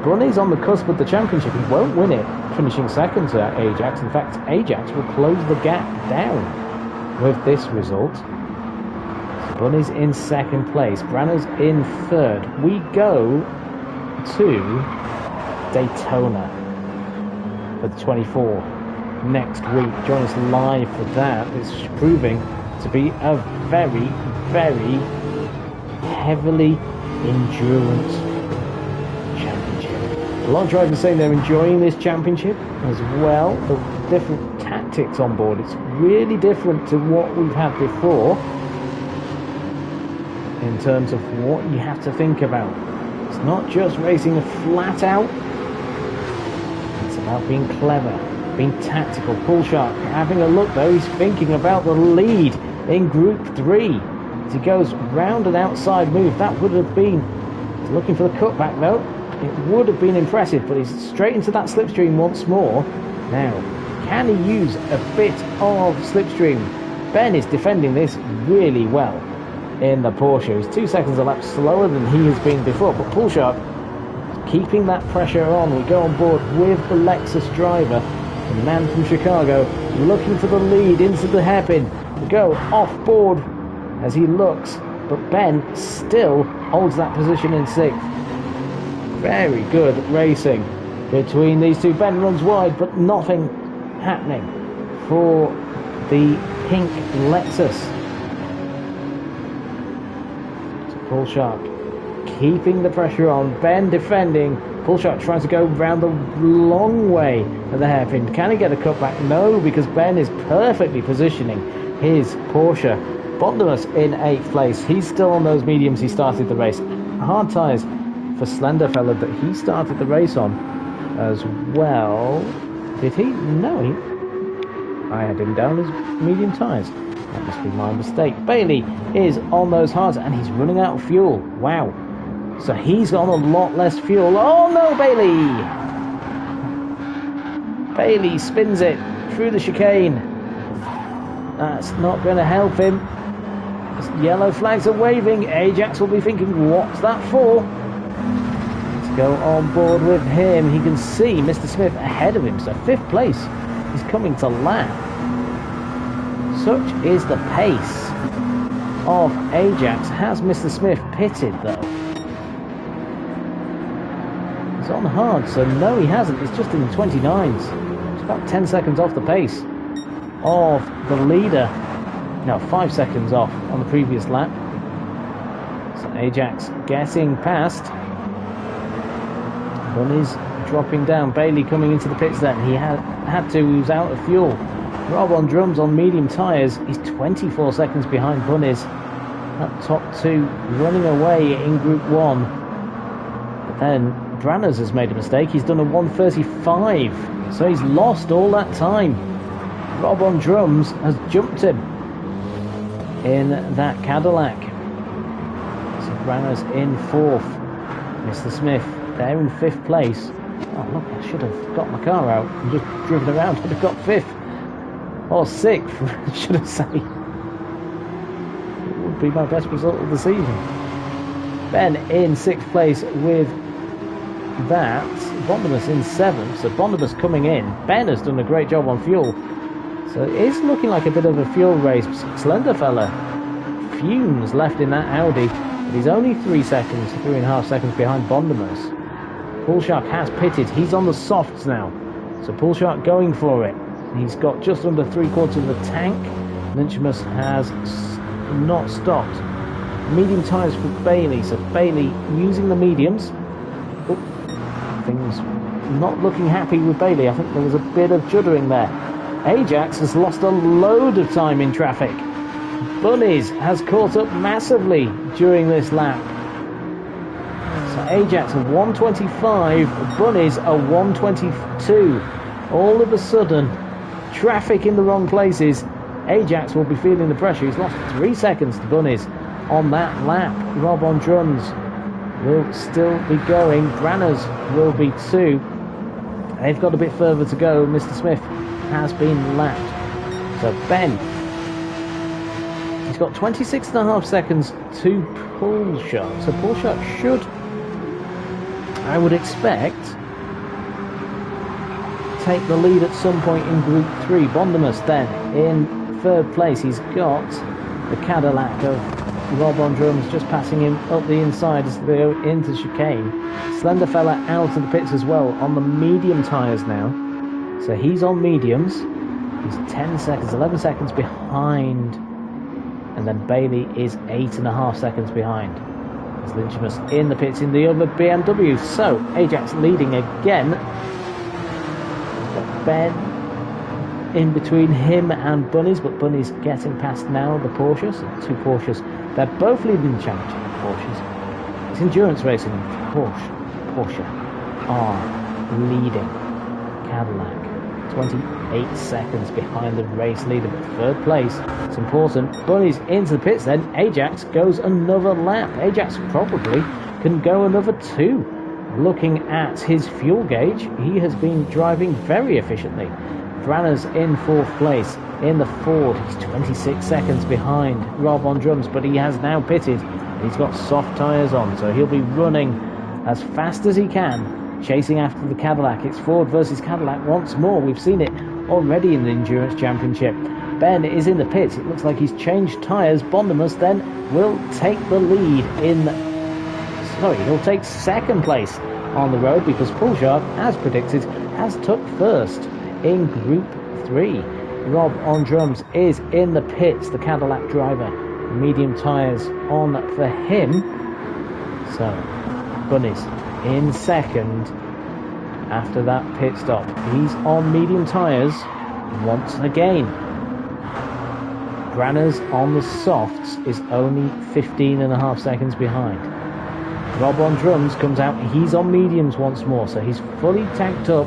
Bunny's on the cusp of the championship. He won't win it, finishing second to Ajax. In fact, Ajax will close the gap down with this result. So Bunny's in 2nd place. Branners in 3rd. We go to Daytona for the 24 next week. Join us live for that. It's proving to be a very, very heavily endurance championship. A lot of drivers saying they're enjoying this championship as well. The different tactics on board, it's really different to what we've had before in terms of what you have to think about. It's not just racing a flat out, it's about being clever, being tactical. Pool Shark having a look though, he's thinking about the lead in Group 3 as he goes round an outside move. That would have been, he's looking for the cutback though, it would have been impressive, but he's straight into that slipstream once more. Now, can he use a bit of slipstream? Ben is defending this really well in the Porsche. He's 2 seconds a lap slower than he has been before, but Pool Shark keeping that pressure on. We go on board with the Lexus driver, the man from Chicago, looking for the lead into the hairpin. We go off board as he looks, but Ben still holds that position in 6th. Very good racing between these two. Ben runs wide, but nothing happening for the pink Lexus. Pool Shark keeping the pressure on. Ben defending. Pool Shark trying to go round the long way of the hairpin. Can he get a cutback? No, because Ben is perfectly positioning his Porsche. Bondemus in 8th place. He's still on those mediums he started the race. Hard tyres for Slenderfella that he started the race on as well. Did he? No, I had him down as medium tyres. That must be my mistake. Bailey is on those hards and he's running out of fuel. Wow. So he's on a lot less fuel. Oh no, Bailey! Bailey spins it through the chicane. That's not going to help him. Yellow flags are waving. Ajax will be thinking, what's that for? Let's go on board with him. He can see Mr. Smith ahead of him, so 5th place is coming to lap. Such is the pace of Ajax. Has Mr. Smith pitted, though? He's on hard, so no, he hasn't. He's just in the 29s. It's about 10 seconds off the pace of the leader. No, 5 seconds off on the previous lap. So Ajax getting past. Bunny's dropping down. Bailey coming into the pits then. He had to. He was out of fuel. Rob on drums on medium tyres. He's 24 seconds behind Bunny's. That top 2 running away in Group 1. But then Branners has made a mistake. He's done a 1:35. So he's lost all that time. Rob on drums has jumped him in that Cadillac. So Branners in 4th. Mr. Smith there in 5th place. Oh look, I should have got my car out and just driven around. I'd have got 5th. Or 6th, should I say. It would be my best result of the season. Ben in 6th place with that. Bondimus in 7th. So Bondimus coming in. Ben has done a great job on fuel. So it is looking like a bit of a fuel race. Slender fella. Fumes left in that Audi. But he's only 3.5 seconds behind Bondimus. Poolshark has pitted. He's on the softs now. So Poolshark going for it. He's got just under 3/4 of the tank. Lynchmus has not stopped. Medium tyres for Bailey. So Bailey using the mediums. Oh, things not looking happy with Bailey. I think there was a bit of juddering there. Ajax has lost a load of time in traffic. Bunnies has caught up massively during this lap. So Ajax a 1:25, Bunnies a 1:22. All of a sudden, traffic in the wrong places. Ajax will be feeling the pressure. He's lost 3 seconds to Bunnies on that lap. Rob on drums will still be going. Branners will be 2. They've got a bit further to go. Mr. Smith has been lapped. So Ben, he's got 26.5 seconds to Poolshark. So Poolshark should, I would expect, take the lead at some point in Group 3. Bondimus then in 3rd place. He's got the Cadillac of Rob on drums just passing him up the inside as they go into chicane. Slender fella out of the pits as well on the medium tyres now. So he's on mediums. He's 10 seconds, 11 seconds behind. And then Bailey is 8.5 seconds behind. As Lynchimus in the pits in the other BMW. So Ajax leading again. Ben in between him and Bunnies, but Bunnies getting past now the Porsches. 2 Porsches. They're both leading the championship. Porsches. It's endurance racing. Porsche are leading. Cadillac 28 seconds behind the race leader, but 3rd place. It's important. Bunnies into the pits then. Ajax goes another lap. Ajax probably can go another 2. Looking at his fuel gauge, he has been driving very efficiently. Branners in 4th place in the Ford. He's 26 seconds behind Rob on drums, but he has now pitted. He's got soft tyres on, so he'll be running as fast as he can, chasing after the Cadillac. It's Ford versus Cadillac once more. We've seen it already in the Endurance Championship. Ben is in the pits. It looks like he's changed tyres. Bondimus then will take the lead in... Sorry, he'll take 2nd place on the road because Poolshark, as predicted, has took 1st in Group 3. Rob on drums is in the pits, the Cadillac driver. Medium tyres on for him. So, Bunnies in 2nd after that pit stop. He's on medium tyres once again. Branners on the softs is only 15.5 seconds behind. Rob on drums comes out, he's on mediums once more, so he's fully tanked up.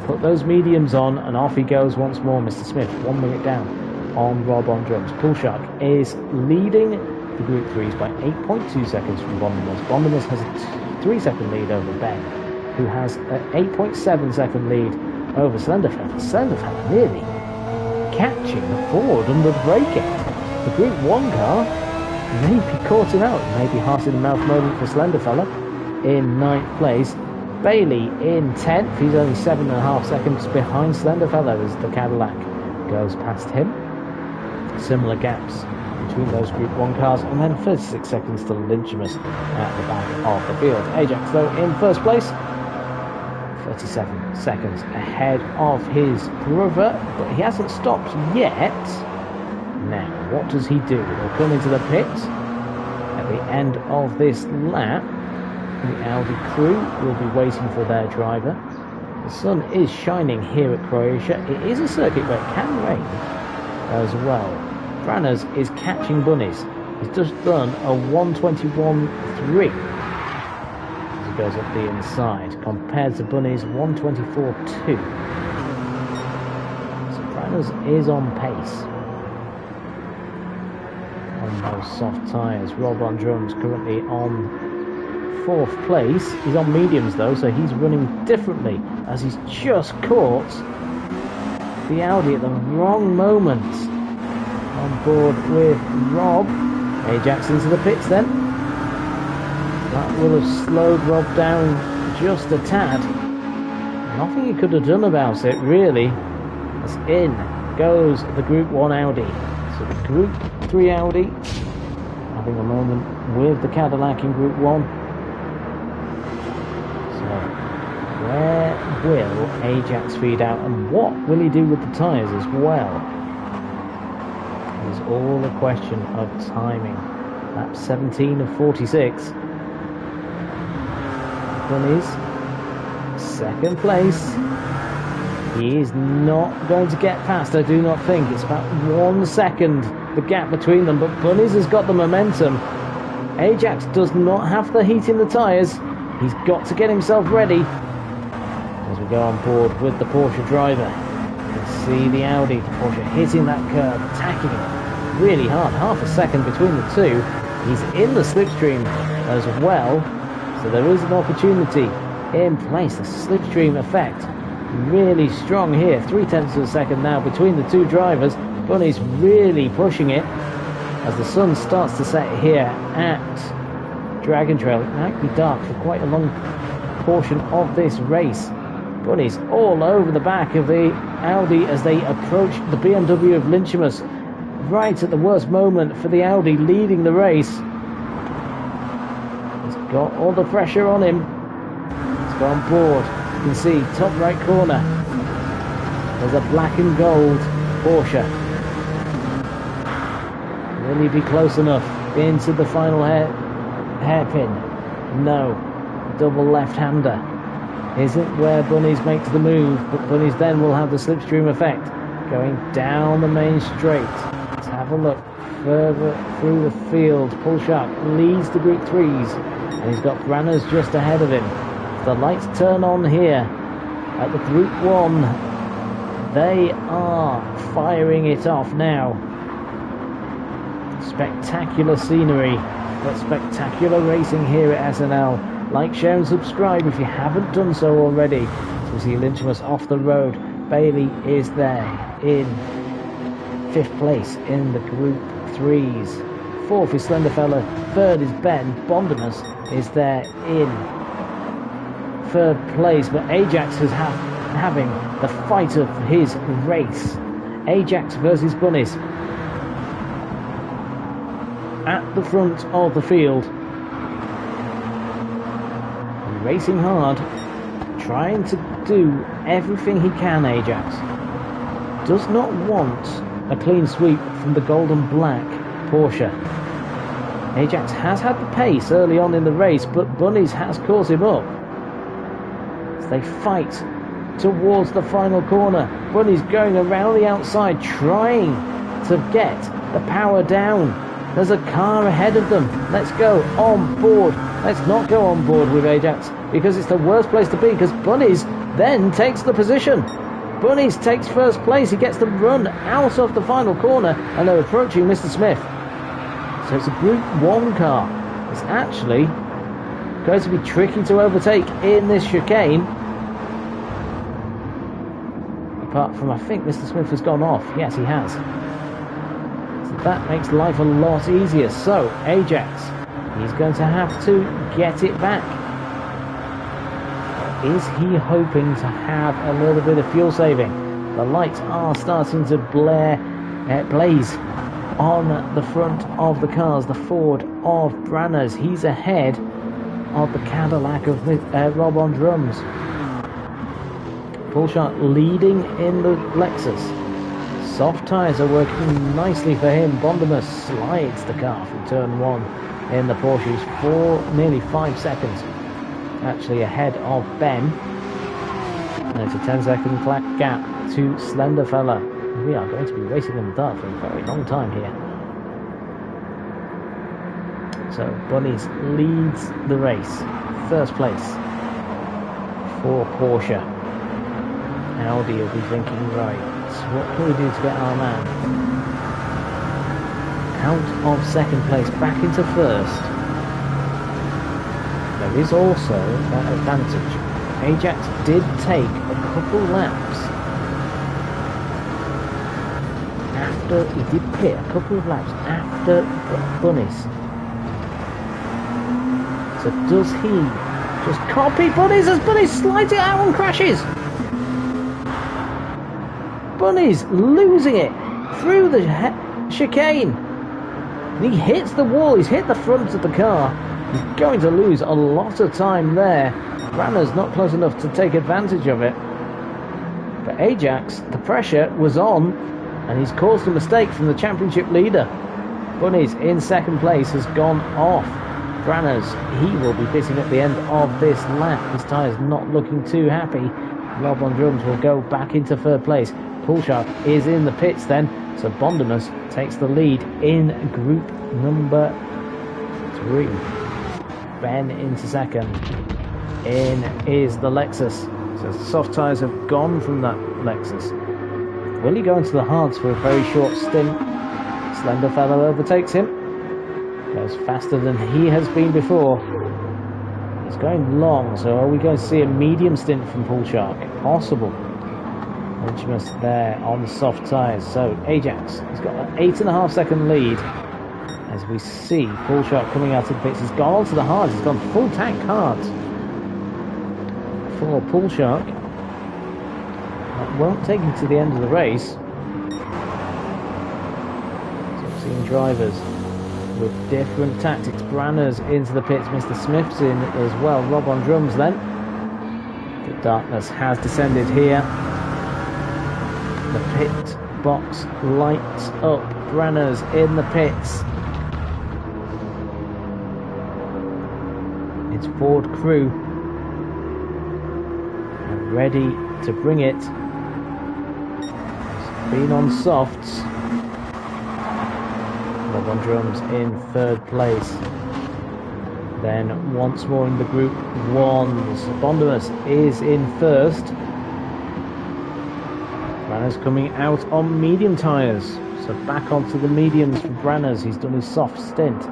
Put those mediums on and off he goes once more. Mr. Smith 1 minute down on Rob on drums. Poolshark is leading the Group 3s by 8.2 seconds from Bondimus. Bondimus has a 3-second lead over Ben, who has an 8.7 second lead over Slenderfella. Slenderfella nearly catching the Ford under the braking. The Group 1 car maybe caught him out. Maybe heart in the mouth moment for Slenderfella in 9th place. Bailey in 10th. He's only 7.5 seconds behind Slenderfella as the Cadillac goes past him. Similar gaps between those Group 1 cars, and then 36 seconds to Lynchimus at the back of the field. Ajax, though, in first place, 37 seconds ahead of his brother, but he hasn't stopped yet. Now, what does he do? He'll come into the pit at the end of this lap. The Audi crew will be waiting for their driver. The sun is shining here at Croatia. It is a circuit where it can rain as well. Branners is catching Bunnies. He's just done a 1:21.3 as he goes up the inside, compared to Bunnies 1:24.2. So Branners is on pace on those soft tyres. Rob on drums currently on 4th place. He's on mediums though, so he's running differently as he's just caught the Audi at the wrong moment. On board with Rob. Ajax into the pits then. That will have slowed Rob down just a tad. Nothing he could have done about it really. As in goes the Group 1 Audi. So the Group 3 Audi having a moment with the Cadillac in Group 1. Where will Ajax feed out, and what will he do with the tyres as well? It's all a question of timing. Lap 17 of 46. Bunnies, 2nd place. He is not going to get past, I do not think. It's about 1 second, the gap between them, but Bunnies has got the momentum. Ajax does not have the heat in the tyres. He's got to get himself ready. As we go on board with the Porsche driver, you can see the Audi, the Porsche hitting that curve, attacking it really hard. Half a second between the two. He's in the slipstream as well, so there is an opportunity in place. The slipstream effect really strong here. 0.3 of a second now between the two drivers. Bunny's really pushing it as the sun starts to set here at Dragon Trail. It might be dark for quite a long portion of this race. Bunny's all over the back of the Audi as they approach the BMW of Lynchimus, right at the worst moment for the Audi leading the race. He's got all the pressure on him. Let's go on board. You can see top right corner. There's a black and gold Porsche. Will he be close enough into the final hairpin? No. Double left-hander isn't where Bunnies makes the move, but Bunnies then will have the slipstream effect going down the main straight. Let's have a look further through the field. Paul Sharp leads the Group 3s, and he's got Branners just ahead of him. The lights turn on here at the Group 1. They are firing it off now. Spectacular scenery, but spectacular racing here at SNL. Like, share and subscribe if you haven't done so already. So we see Lynchimus off the road. Bailey is there in 5th place in the Group 3s. 4th is Slenderfella. 3rd is Ben. Bondimus is there in 3rd place. But Ajax is having the fight of his race. Ajax versus Bunnies at the front of the field. Racing hard, trying to do everything he can. Ajax does not want a clean sweep from the gold and black Porsche. Ajax has had the pace early on in the race, but Bunnies has caught him up as they fight towards the final corner. Bunnies going around the outside, trying to get the power down. There's a car ahead of them. Let's go on board. Let's not go on board with Ajax, because it's the worst place to be, because Bunnies then takes the position. Bunnies takes 1st place. He gets the run out of the final corner, and they're approaching Mr. Smith. So it's a Group 1 car. It's actually going to be tricky to overtake in this chicane. Apart from, I think Mr. Smith has gone off. Yes, he has. So that makes life a lot easier. So, Ajax, he's going to have to get it back. Is he hoping to have a little bit of fuel saving? The lights are starting to blaze on the front of the cars. The Ford of Branners, he's ahead of the Cadillac of Rob on drums. Pulshark leading in the Lexus. Soft tyres are working nicely for him. Bondemus slides the car from turn 1 in the Porsches for nearly 5 seconds. Actually ahead of Ben. And it's a 10-second gap to Slenderfella. We are going to be racing in the dark for a very long time here. So Bunnies leads the race. First place for Porsche. Audi will be thinking, right, what can we do to get our man out of second place back into first? There is also that advantage. Ajax did take a couple laps after he did pit a couple of laps after Bunnies. So does he just copy Bunnies as Bunnies slides it out and crashes? Bunnies losing it through the chicane. And he hits the wall, he's hit the front of the car. He's going to lose a lot of time there. Branner's not close enough to take advantage of it. But Ajax, the pressure was on, and he's caused a mistake from the championship leader. Bunnies in second place has gone off. Branners, he will be pitting at the end of this lap. His tyre's not looking too happy. Rob on drums will go back into third place. Pulshark is in the pits then, so Bondemus takes the lead in group number 3. Ben into second. In is the Lexus. So soft tyres have gone from that Lexus. Will he go into the hards for a very short stint? Slenderfella overtakes him. Goes faster than he has been before. He's going long, so are we going to see a medium stint from Pulshark? Possible. Lynchmus there on the soft tyres. So Ajax has got an 8.5 second lead. As we see Pulshark coming out of the pits. He's gone onto the hards. He's gone full tank hards for Pulshark. That won't take him to the end of the race. So we've seen drivers with different tactics. Branners into the pits. Mr. Smith's in as well. Rob on drums then. The darkness has descended here. The pit box lights up. Branners in the pits. It's Ford crew ready to bring it. Been on softs. Rob on drums in third place. Then once more in the group 1s. Bondemus is in first. Branners coming out on medium tyres. So back onto the mediums for Branners. He's done his soft stint.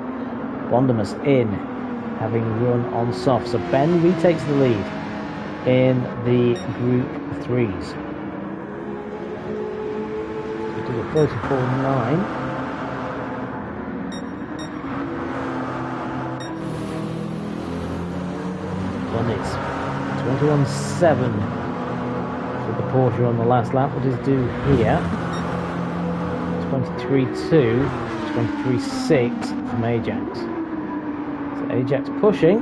Bondemus in, having run on soft. So Ben retakes the lead in the group 3s. We do a 34.9. Bunnies 21.7 for the Porsche on the last lap. What does it do here? 23.2, 23.6 from Ajax. So Ajax pushing.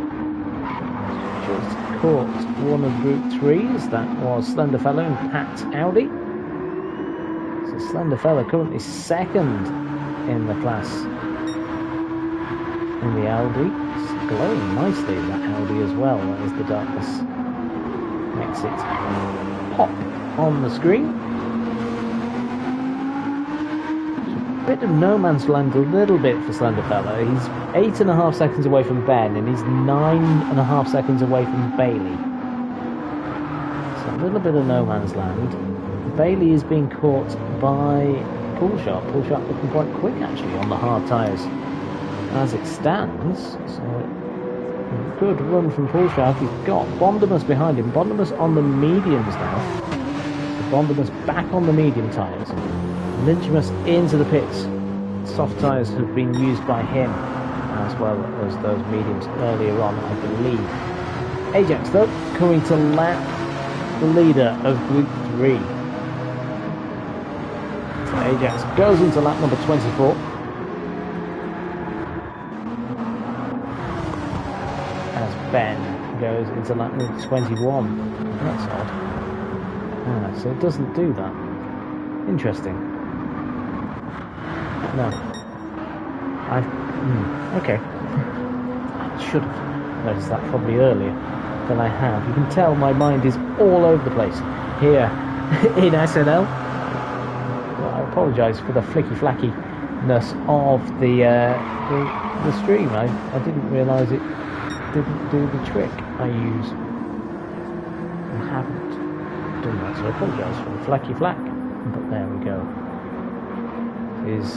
Just caught one of group 3s. That was Slenderfella and Pat Audi. So Slenderfella currently second in the class in the Audi. It's glowing nicely, that Audi as well, as the darkness makes it pop on the screen. A bit of no man's land, a little bit for Slenderfella. He's 8.5 seconds away from Ben, and he's 9.5 seconds away from Bailey. So a little bit of no man's land. Bailey is being caught by Pulshark. Pulshark looking quite quick actually on the hard tyres as it stands. So good run from Pulshark. He's got Bondemus behind him. Bondemus on the mediums now. So Bondemus back on the medium tyres. Lynchmus into the pits soft tyres have been used by him as well as those mediums earlier on, I believe. Ajax, though, coming to lap the leader of Group 3. So Ajax goes into lap number 24. As Ben goes into lap number 21. That's odd. So it doesn't do that. Interesting. No. Okay. I should have noticed that probably earlier than I have. You can tell my mind is all over the place here in SNL. Well, I apologise for the flicky-flackiness of the stream. I didn't realise it didn't do the trick I use. I haven't done that, so I apologise for the flacky-flack. But there we go. It is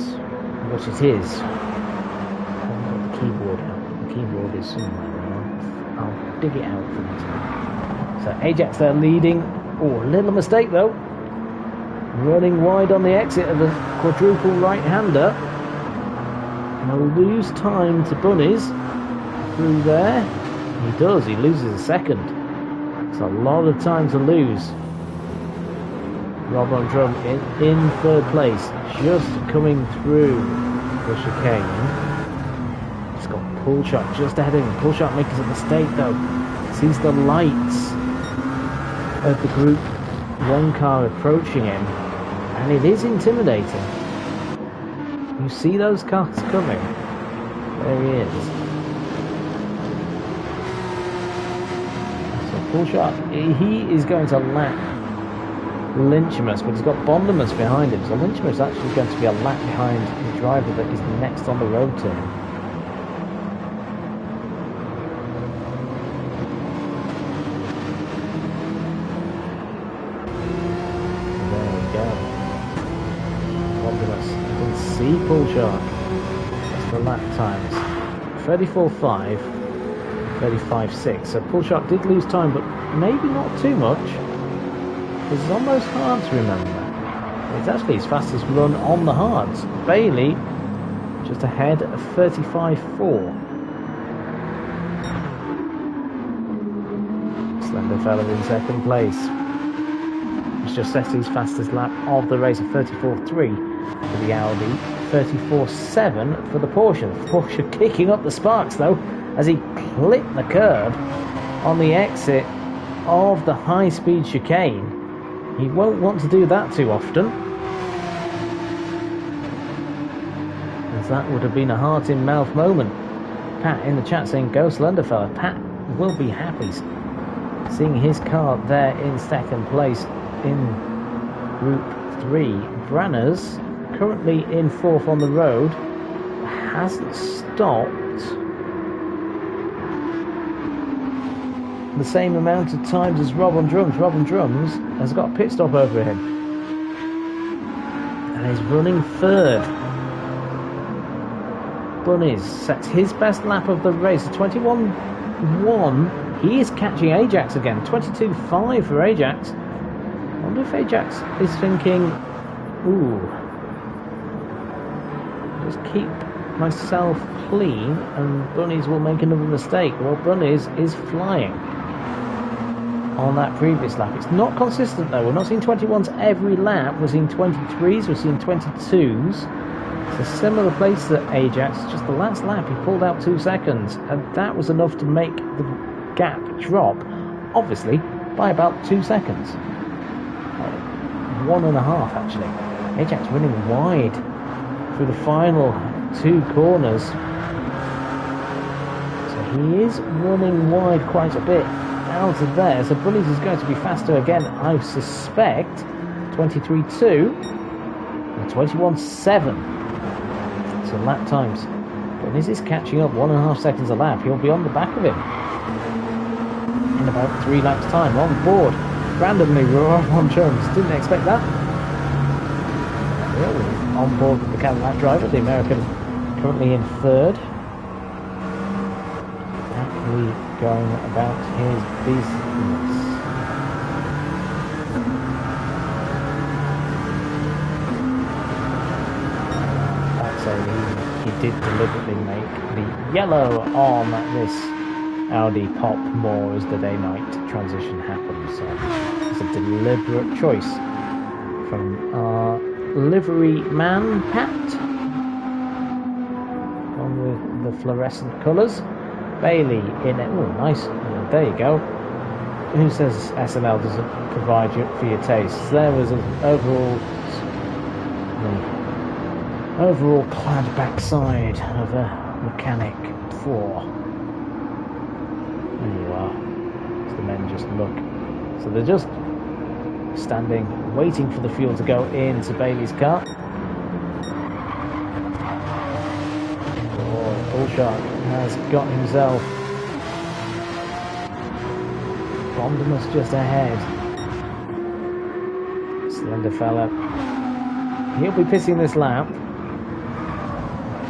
what it is. I've got the keyboard out. The keyboard is somewhere around. I'll dig it out for next time. So Ajax there leading. Oh, a little mistake though. Running wide on the exit of the quadruple right-hander. And he'll lose time to Bunnies through there. He does. He loses a second. It's a lot of time to lose. Rob on drum in third place, just coming through the chicane. He's got Pullshot just ahead of him. Pullshot makes a mistake though. Sees the lights of the Group 1 car approaching him, and it is intimidating. You see those cars coming. There he is. So Pullshot, he is going to lap Lynchamus, but he's got Bondamus behind him, so Lynchamus is actually going to be a lap behind the driver that is next on the road to him. There we go. Bondamus, you can see Pullshot. That's the lap times. 34.5, 35.6. So Pullshot did lose time, but maybe not too much. This is almost hard to remember. It's actually his fastest run on the hards. Bailey just ahead of 35.4. Slenderfellow in second place. He's just set his fastest lap of the race of 34.3 for the Audi, 34.7 for the Porsche. The Porsche kicking up the sparks though as he clipped the curb on the exit of the high-speed chicane. He won't want to do that too often, as that would have been a heart-in-mouth moment. Pat in the chat saying, "Go Slenderfella." Pat will be happy seeing his car there in second place in Group 3. Branners, currently in fourth on the road, hasn't stopped the same amount of times as Rob on drums. Rob on drums has got a pit stop over him and is running third. Bunnies sets his best lap of the race, 21.1. He is catching Ajax again, 22.5 for Ajax. I wonder if Ajax is thinking, ooh, just keep myself clean and Bunnies will make another mistake. Well, Bunnies is flying on that previous lap. It's not consistent though. We're not seeing 21s every lap. We're seeing 23s, we're seeing 22s. It's a similar place to Ajax. Just the last lap he pulled out 2 seconds, and that was enough to make the gap drop, obviously, by about 2 seconds. 1.5 actually. Ajax running wide through the final 2 corners. So he is running wide quite a bit out of there, so Bunnies is going to be faster again, I suspect. 23.2 and 21.7. So lap times. Bunnies is catching up 1.5 seconds a lap. He'll be on the back of him in about 3 laps time. On board randomly on Jones. Didn't expect that. Really on board with the Cadillac driver, the American currently in third. Happily going about his business. That's a he did deliberately make the yellow on this Audi pop more as the day-night transition happens. So it's a deliberate choice from our livery man, Pat, on with the fluorescent colours. Bailey in it. Oh, nice. There you go. Who says SNL doesn't provide you for your tastes? There was an overall clad backside of a mechanic 4. There you are. As the men just look. So they're just standing, waiting for the fuel to go into Bailey's car. Oh, Bullshark has got himself. Bondamus just ahead. Slender fella. He'll be pissing this lap.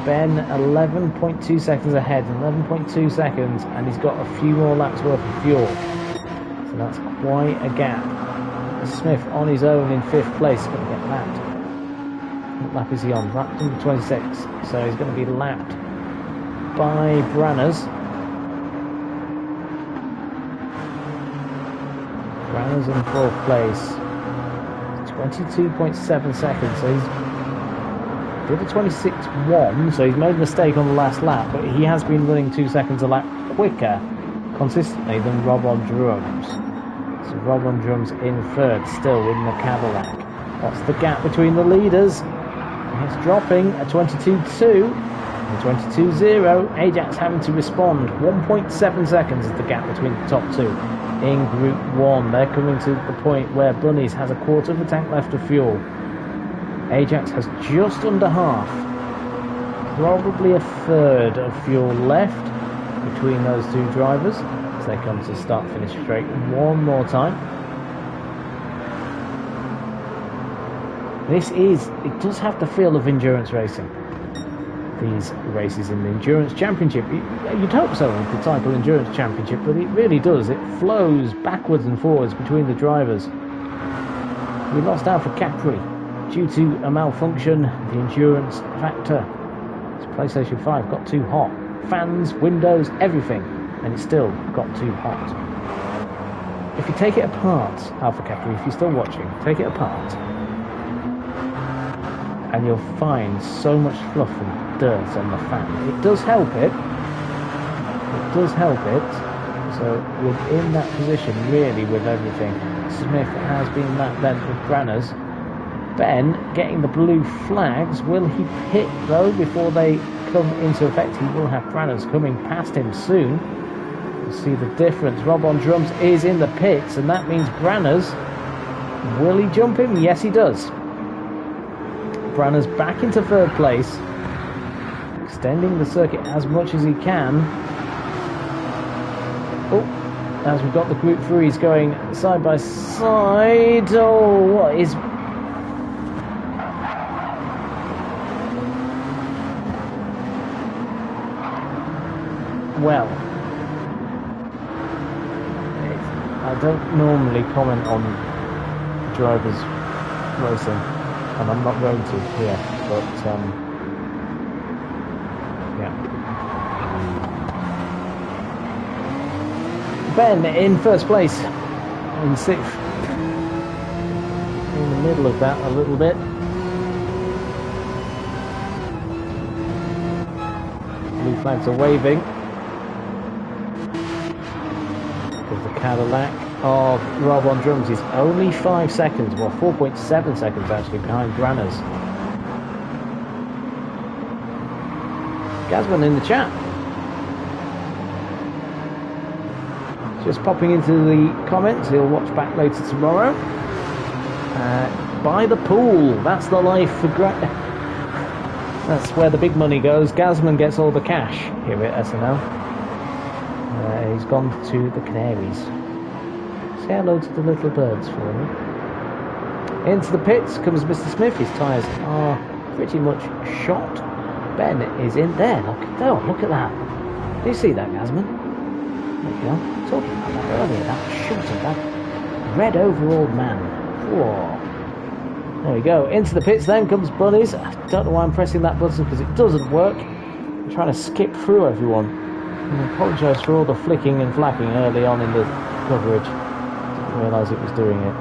Ben 11.2 seconds ahead, 11.2 seconds, and he's got a few more laps worth of fuel. So that's quite a gap. Smith on his own in 5th place is going to get lapped. What lap is he on? Lap number 26. So he's going to be lapped by Branners. Branners in 4th place. 22.7 seconds. So he's did a 26.1, so he's made a mistake on the last lap, but he has been running 2 seconds a lap quicker consistently than Rob on Drums. So Rob on Drums in 3rd, still in the Cadillac. What's the gap between the leaders? It's dropping a 22.2 and 22.0. Ajax having to respond. 1.7 seconds is the gap between the top two in Group 1. They're coming to the point where Bunnies has a quarter of a tank left of fuel. Ajax has just under half, probably a third of fuel left between those two drivers as they come to start-finish straight one more time. It does have the feel of endurance racing. These races in the Endurance Championship, you'd hope so with the title Endurance Championship, but it really does. It flows backwards and forwards between the drivers. We lost Alpha Capri due to a malfunction. The endurance factor, it's PlayStation 5, got too hot. Fans, windows, everything, and it still got too hot. If you take it apart, Alpha Capri, if you're still watching, take it apart, and you'll find so much fluff and dirt on the fan. It does help it. It does help it. So within that position, really, with everything, Smith has been that length with Branners. Ben getting the blue flags. Will he pit though before they come into effect? He will have Branners coming past him soon. You'll see the difference. Rob on Drums is in the pits, and that means Branners. Will he jump him? Yes, he does. Branners back into 3rd place, extending the circuit as much as he can. Oh, as we've got the Group 3s going side by side. Oh, what is... Well, I don't normally comment on drivers racing, and I'm not going to here, but yeah. Ben in 1st place, in 6th, in the middle of that a little bit. Blue flags are waving. The Cadillac of Rob on Drums is only 5 seconds, well 4.7 seconds actually, behind Branners. Gazman in the chat. Just popping into the comments, he'll watch back later tomorrow. Buy the pool, that's the life for that's where the big money goes. Gazman gets all the cash here at SNL. He's gone to the Canaries. Say hello to the little birds for me. Into the pits comes Mr. Smith. His tyres are pretty much shot. Ben is in there. Look at that. Do you see that, Gazman? There you go. Talking about that earlier. That shot of that red overall man. Whoa. There we go. Into the pits then comes Bunnies. I don't know why I'm pressing that button because it doesn't work. I'm trying to skip through everyone. And I apologise for all the flicking and flapping early on in the coverage. Didn't realise it was doing it.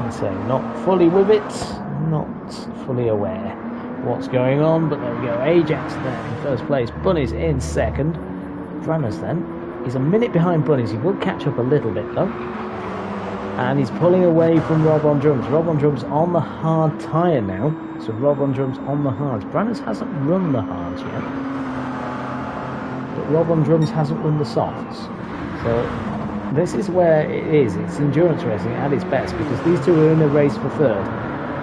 I say, not fully with it, not fully aware what's going on, but there we go. Ajax there in first place. Bunnies in second. Branners then. He's a minute behind Bunnies. He will catch up a little bit though. And he's pulling away from Rob on drums. Rob on drums on the hard tyre now. So Rob on drums on the hards. Branners hasn't run the hards yet. But Rob on drums hasn't run the softs. So this is where it is. It's endurance racing at its best because these two are in a race for third.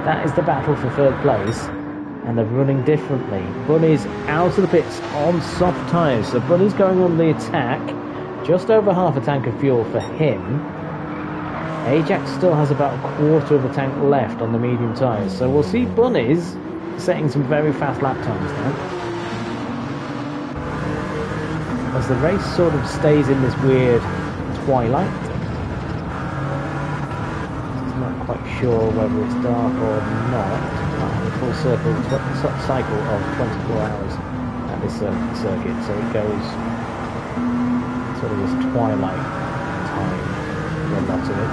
That is the battle for third place. And they're running differently. Bunny's out of the pits on soft tyres. So Bunny's going on the attack. Just over half a tank of fuel for him. Ajax still has about a quarter of a tank left on the medium tyres, so we'll see Bunnies setting some very fast lap times now. As the race sort of stays in this weird twilight. It's not quite sure whether it's dark or not. A full cycle of 24 hours at this circuit, so it goes sort of this twilight time for a lot of it.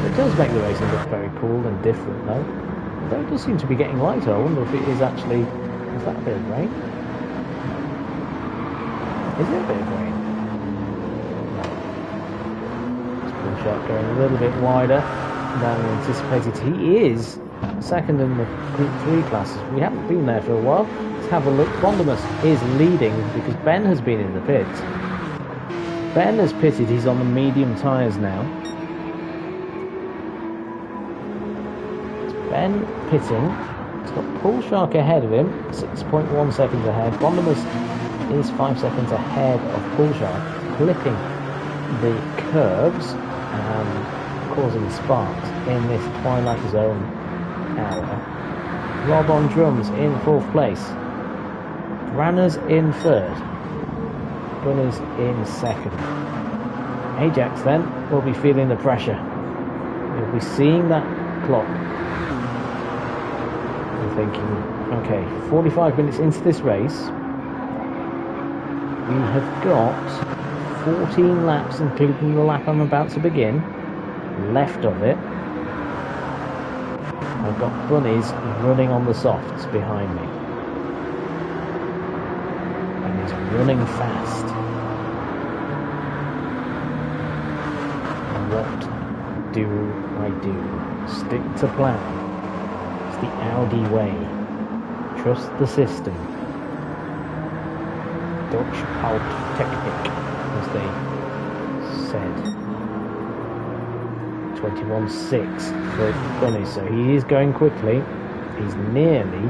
It does make the racing look very cool and different though. Though it does seem to be getting lighter. I wonder if it is actually... Is that a bit of rain? Is it a bit of rain? No. This pull shot going a little bit wider than anticipated. He is second in the Group 3 classes. We haven't been there for a while. Let's have a look. Bondemus is leading because Ben has been in the pits. Ben has pitted. He's on the medium tyres now. Ben pitting. He's got Pull Shark ahead of him, 6.1 seconds ahead. Bondemus is 5 seconds ahead of Pull Shark, clipping the curves and causing sparks in this Twilight Zone hour. Rob on drums in fourth place. Branners in third. Bunnies in second. Ajax then will be feeling the pressure. You'll be seeing that clock. Thinking, okay, 45 minutes into this race, we have got 14 laps, including the lap I'm about to begin, left of it. I've got Bunnies running on the softs behind me. And he's running fast. What do I do? Stick to plan. The Audi way. Trust the system. Dutch Alp-Technik, as they said. 21.6 for Bunny, so he is going quickly. He's nearly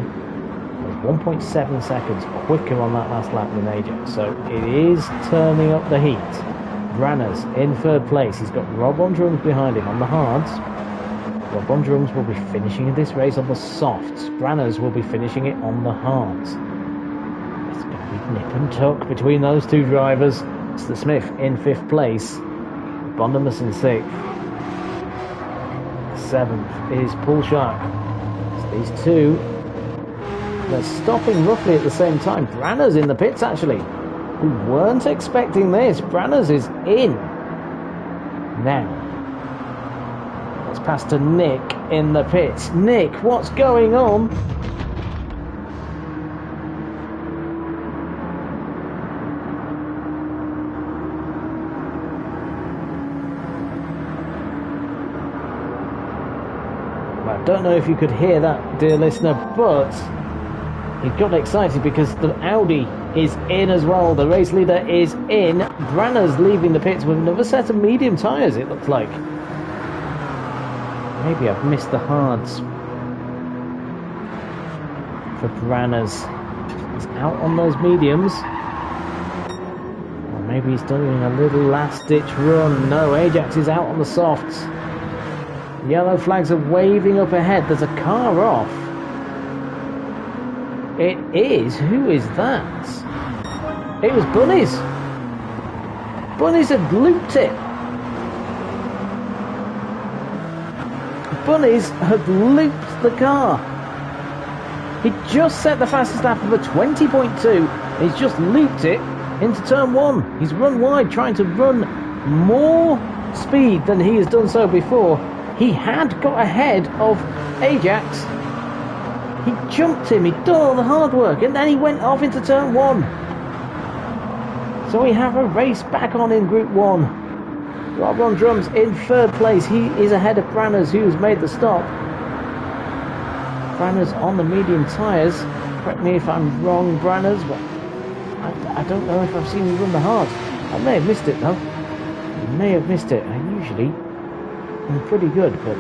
1.7 seconds quicker on that last lap than Ajax, so it is turning up the heat. Branners in third place. He's got Rob on drums behind him on the hards. Rob on drums will be finishing this race on the softs. Branners will be finishing it on the hards. It's going to be nip and tuck between those two drivers. It's the Smith in fifth place. Bondemus in sixth. Seventh is Pull Shark. So these two, they're stopping roughly at the same time. Branners in the pits actually. We weren't expecting this. Branners is in. Now. Pass to Nick in the pits. Nick, what's going on? Well, I don't know if you could hear that, dear listener, but he got excited because the Audi is in as well. The race leader is in. Branners leaving the pits with another set of medium tyres, it looks like. Maybe I've missed the hards for Branners. He's out on those mediums. Or maybe he's doing a little last-ditch run. No, Ajax is out on the softs. Yellow flags are waving up ahead. There's a car off. It is. Who is that? It was Bunnies. Bunnies had looped it. Bunnies had looped the car. He just set the fastest lap of a 20.2. He's just looped it into turn 1. He's run wide, trying to run more speed than he has done so before. He had got ahead of Ajax. He jumped him, he'd done all the hard work, and then he went off into turn 1. So we have a race back on in Group 1. Rob on drums in 3rd place. He is ahead of Branners, who's made the stop. Branners on the medium tyres. Correct me if I'm wrong, Branners, but I don't know if I've seen him run the hard. I may have missed it, though. I may have missed it. I usually am pretty good, but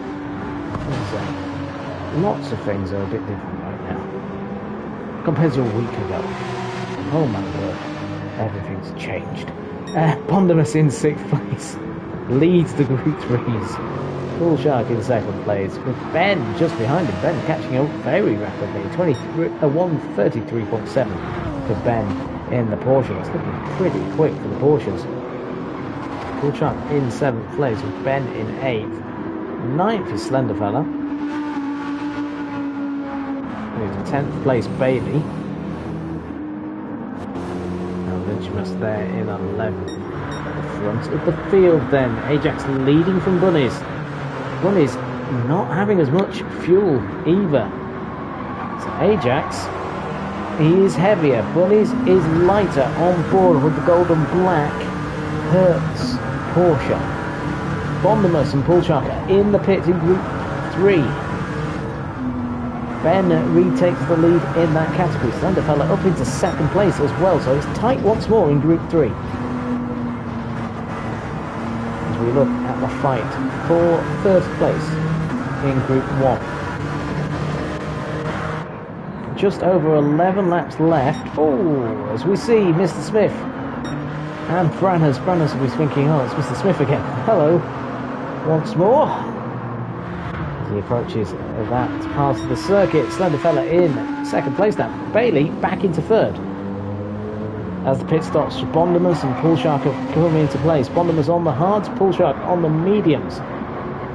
lots of things are a bit different right now compared to a week ago. Oh my word, everything's changed. Bondimus in 6th place leads the Group 3s. Bull Shark in 2nd place with Ben just behind him. Ben catching up very rapidly. 1:33.7 for Ben in the Porsche. It's looking pretty quick for the Porsches. Bull Shark in 7th place with Ben in 8th. 9th is Slenderfella. 10th place Bailey. And Lynchmus there in 11th. At the front of the field then. Ajax leading from Bunnies. Bunnies not having as much fuel either. So Ajax, he is heavier. Bunnies is lighter on board with the golden black Hertz Porsche. Bondimus and Bull Shark are in the pits in Group 3. Ben retakes the lead in that category. Slenderfella up into 2nd place as well, so it's tight once more in Group 3. As we look at the fight for 3rd place in Group 1. Just over 11 laps left. Oh, as we see Mr. Smith and Branners. Branners will be thinking, oh, it's Mr. Smith again. Hello, once more. He approaches that part of the circuit. Slenderfella in 2nd place now. Bailey back into 3rd. As the pit stops, Bondimus and Bull Shark have come into place. Bondimus on the hards, Bull Shark on the mediums.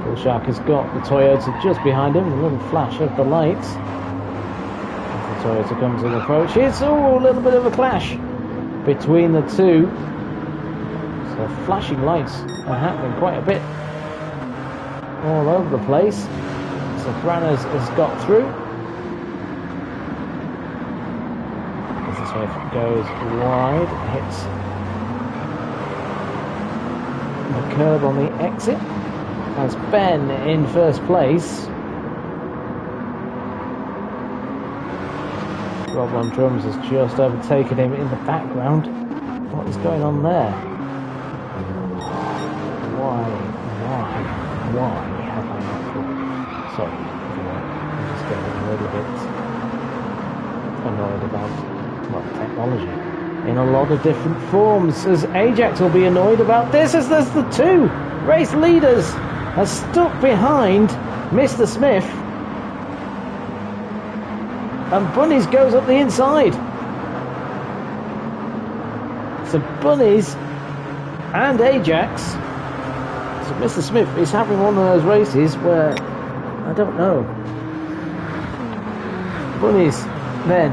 Bull Shark has got the Toyota just behind him. A little flash of the lights. As the Toyota comes and approaches. Oh, a little bit of a clash between the two. So flashing lights are happening quite a bit all over the place. So Branners has got through. As the Smith goes wide, hits the curb on the exit. As Ben in 1st place. Rob on drums has just overtaken him in the background. What is going on there? Why have I not thought? Sorry, everyone. I'm just getting a little bit annoyed about technology in a lot of different forms. As Ajax will be annoyed about this, as there's the 2 race leaders are stuck behind Mr. Smith, and Bunnies goes up the inside. So Bunnies and Ajax. So Mr. Smith is having one of those races where I don't know. Bunnies then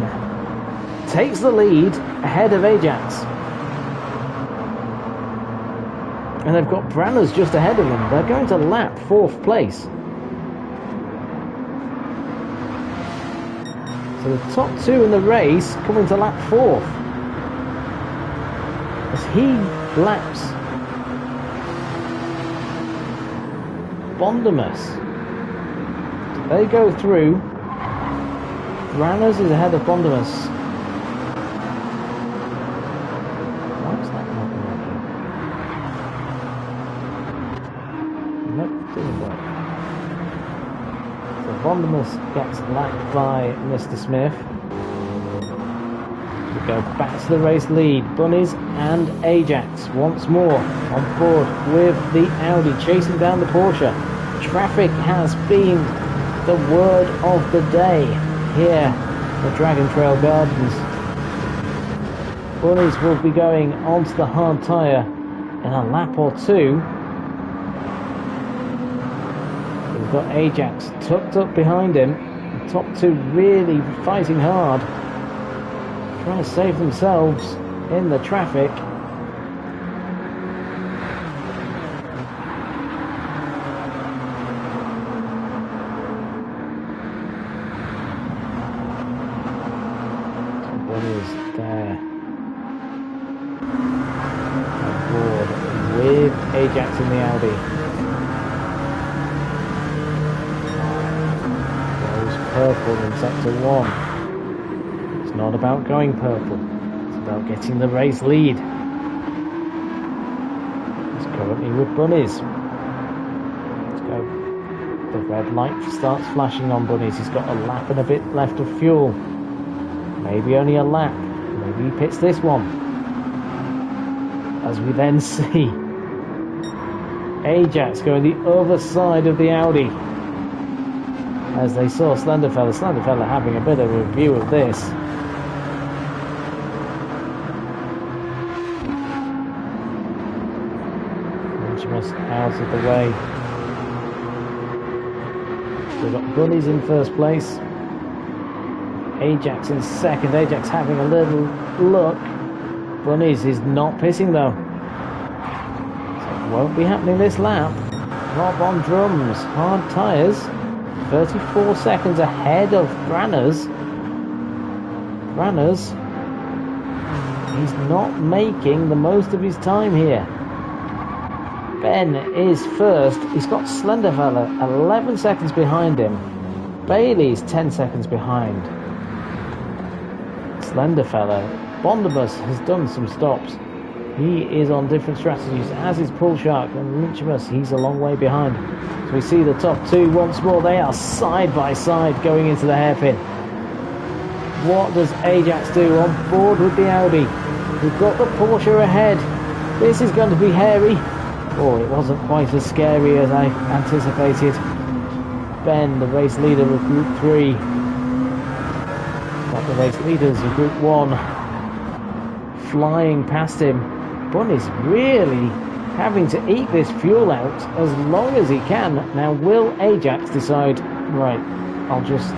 takes the lead ahead of Ajax. And they've got Branners just ahead of them. They're going to lap 4th place. So the top 2 in the race come into lap 4th. As he laps Bondimus. They go through. Branners is ahead of Bondimus. Why is that not working? Nope, didn't work. So Bondimus gets lapped by Mr. Smith. We go back to the race lead. Bunnies and Ajax once more on board with the Audi, chasing down the Porsche. Traffic has been the word of the day here at Dragon Trail Gardens. Bunnies will be going onto the hard tyre in a lap or 2. We've got Ajax tucked up behind him. The top two really fighting hard, trying to save themselves in the traffic. What is there? Aboard with Ajax in the Audi. Purple in sector 1. It's not about going purple, it's about getting the race lead. It's currently with Bunnies. Let's go. The red light starts flashing on Bunnies. He's got a lap and a bit left of fuel. Maybe only a lap. Maybe he pits this one. As we then see Ajax going the other side of the Audi. As they saw Slenderfella having a bit of a view of this. Lynchmus out of the way. We've got Bunnies in first place. Ajax in second. Ajax having a little look. Bunnies is not pissing though. So it won't be happening this lap. Rob on drums. Hard tyres. 34 seconds ahead of Branners. Branners, he's not making the most of his time here. Ben is first. He's got Slenderfella 11 seconds behind him. Bailey's 10 seconds behind. Slenderfella. Bondibus has done some stops. He is on different strategies, as is Poolshark and Lynchmus. He's a long way behind. So we see the top two once more. They are side by side going into the hairpin. What does Ajax do on board with the Audi? We've got the Porsche ahead. This is going to be hairy. Oh, it wasn't quite as scary as I anticipated. Ben, the race leader of Group 3. Got the race leaders of Group 1 flying past him. Bunny's really having to eat this fuel out as long as he can. Now, will Ajax decide, right, I'll just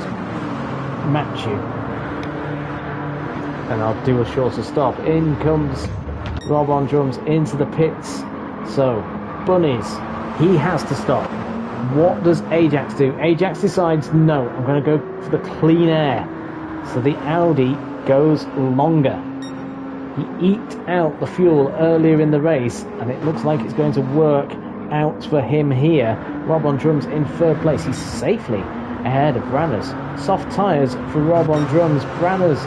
match you and I'll do a shorter stop? In comes Rob on drums into the pits. So, Bunnies, he has to stop. What does Ajax do? Ajax decides, no, I'm going to go for the clean air. So the Audi goes longer. He eked out the fuel earlier in the race, and it looks like it's going to work out for him here. Rob on drums in third place. He's safely ahead of Branners. Soft tyres for Rob on drums. Branners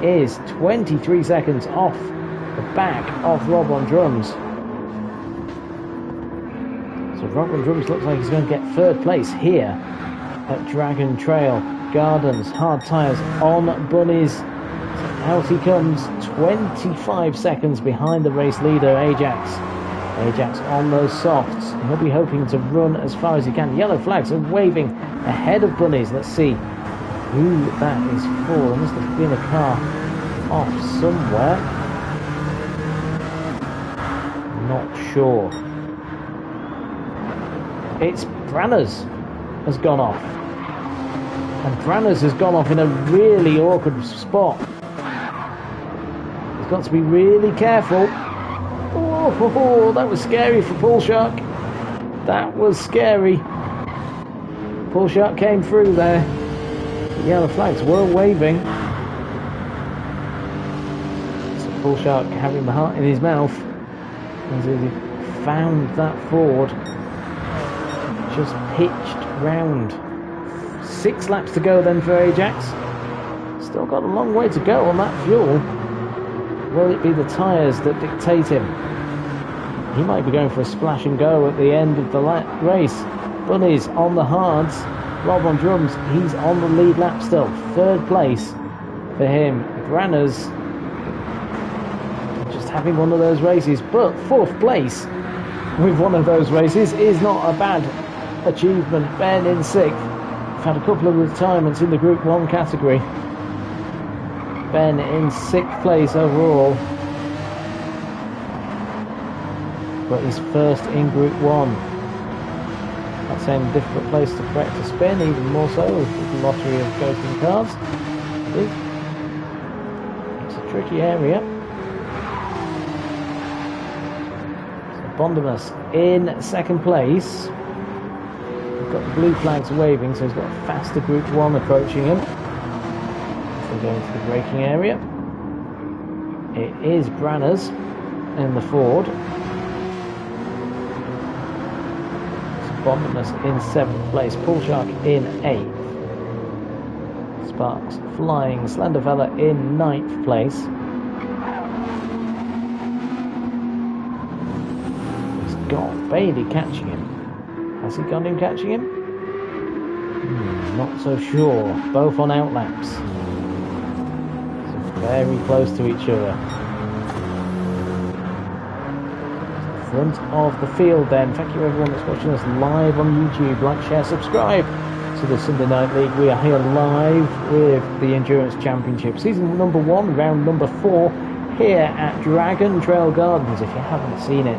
is 23 seconds off the back of Rob on drums. So Rob on drums looks like he's going to get third place here at Dragon Trail Gardens. Hard tyres on Bunnies. Out he comes, 25 seconds behind the race leader, Ajax. Ajax on those softs. He'll be hoping to run as far as he can. Yellow flags are waving ahead of Bunnies. Let's see who that is for. There must have been a car off somewhere. Not sure. It's Branners has gone off. And Branners has gone off in a really awkward spot. Got to be really careful. Oh, that was scary for Poolshark. That was scary. Poolshark came through there. The yellow flags were waving. So Poolshark having the heart in his mouth as he found that Ford. Just pitched round. 6 laps to go then for Ajax. Still got a long way to go on that fuel. Will it be the tyres that dictate him? He might be going for a splash and go at the end of the race. Bunnies on the hards. Rob on drums, he's on the lead lap still. Third place for him. Branners just having one of those races. But fourth place with one of those races is not a bad achievement. Ben in 6th. We've had a couple of retirements in the Group 1 category. Ben in 6th place overall, but he's first in Group 1. same difficult place to correct a spin, even more so with the lottery of ghosting cars. It's a tricky area. So Bondimus in second place. We've got the blue flags waving, so he's got a faster Group 1 approaching him. We're going to the braking area. It is Branners in the Ford. Bondimus in 7th place, Poolshark in 8th. Sparks flying, Slenderfella in 9th place. He's got Bailey catching him. Has he got him catching him? Not so sure. Both on outlaps. So very close to each other. Front of the field then. Thank you everyone that's watching us live on YouTube. Like, share, subscribe to the Sunday Night League. We are here live with the Endurance Championship. Season number 1, round number 4, here at Dragon Trail Gardens. If you haven't seen it,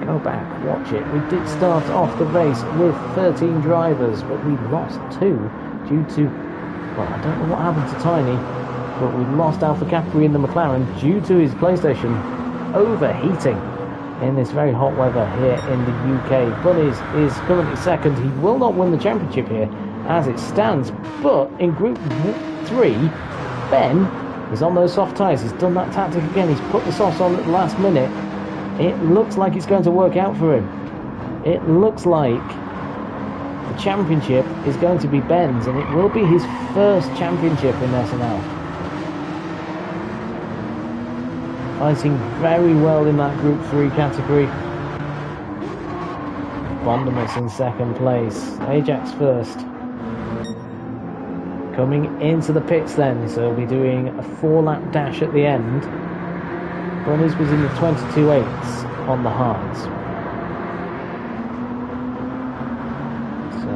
go back, watch it. We did start off the race with 13 drivers, but we lost 2 due to, well, I don't know what happened to Tiny, but we lost Alpha Capri in the McLaren due to his PlayStation overheating in this very hot weather here in the UK. Bunnies is currently second. He will not win the championship here as it stands, but in Group 3, Ben is on those soft tyres. He's done that tactic again. He's put the softs on at the last minute. It looks like it's going to work out for him. It looks like the championship is going to be Ben's, and it will be his first championship in SNL. Fighting very well in that Group 3 category. Bondimus in second place. Ajax first. Coming into the pits then, so he'll be doing a 4-lap dash at the end. Bunnies was in the 22.8s on the hards. So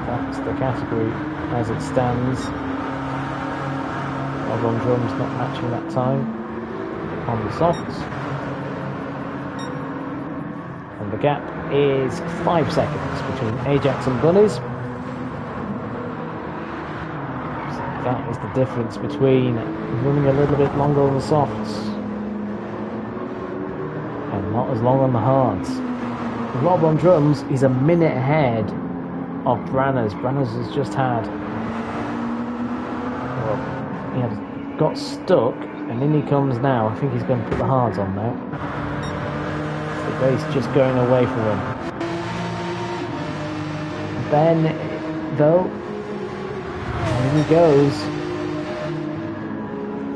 that's the category as it stands. Ron Drum's not matching that time on the softs. And the gap is 5 seconds between Ajax and Bunnies. So that is the difference between running a little bit longer on the softs and not as long on the hards. Rob on drums is a minute ahead of Branners. Branners has just had, well, he got stuck, and in he comes now. I think he's going to put the hards on now. The race just going away from him. Ben, though, here he goes.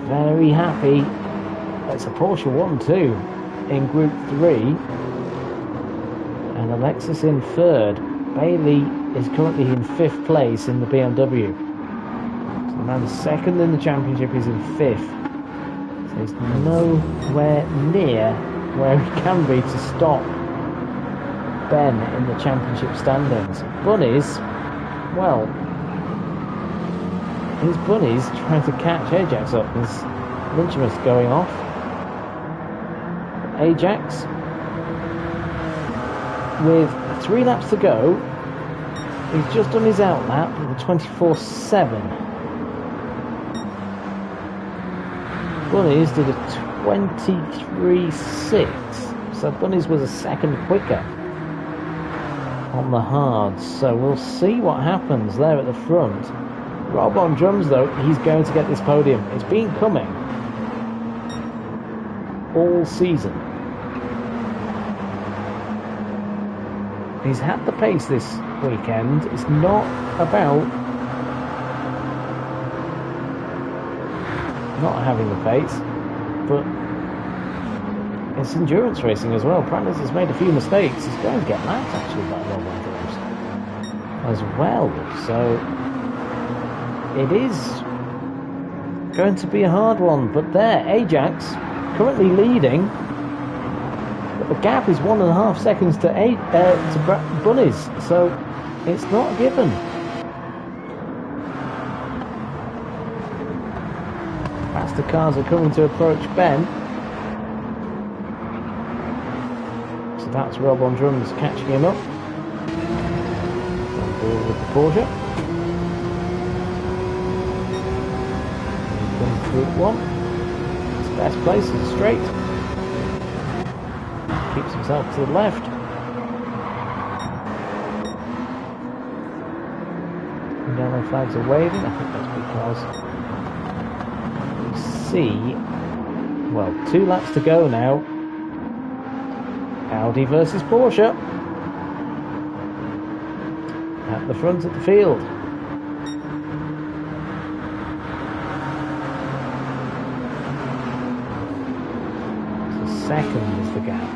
Very happy. It's a Porsche 1-2 in Group 3. And Alexis in 3rd. Bailey is currently in 5th place in the BMW. So the man second in the championship is in 5th. So he's nowhere near where he can be to stop Ben in the championship standings. Bunnies, well, his Bunnies trying to catch Ajax up. There's Lynchimus going off. Ajax, with 3 laps to go, he's just done his outlap with a 24.7. Bunnies did a 23.6, so Bunnies was a second quicker on the hards. So we'll see what happens there at the front. Rob on drums, though, he's going to get this podium. It's been coming all season. He's had the pace this weekend. It's not about not having the pace, but it's endurance racing as well. Prandtl has made a few mistakes. He's going to get lapped actually by Rob on drums as well. So it is going to be a hard one. But there, Ajax currently leading. But the gap is 1.5 seconds to Bunnies, so it's not a given. Faster cars are coming to approach Ben. So that's Rob on drums catching him up. with the Porsche. Comes through at one. His best place is straight. Keeps himself to the left. And yellow flags are waving. I think that's because we see, well, 2 laps to go now. Audi versus Porsche at the front of the field. So second is the gap.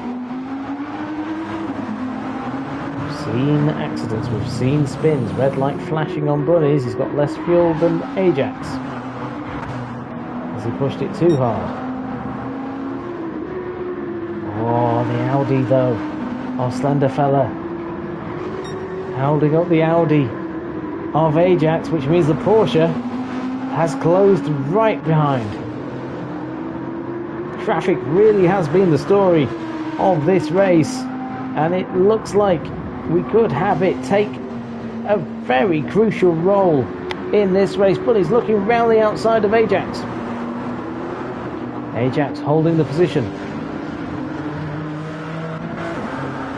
We've seen accidents, we've seen spins, red light flashing on Bunnies. He's got less fuel than Ajax. Has he pushed it too hard? Oh, the Audi though. Oh, slender fella. Holding up the Audi of Ajax, which means the Porsche has closed right behind. Traffic really has been the story of this race, and it looks like we could have it take a very crucial role in this race. But he's looking round the outside of Ajax. Ajax holding the position.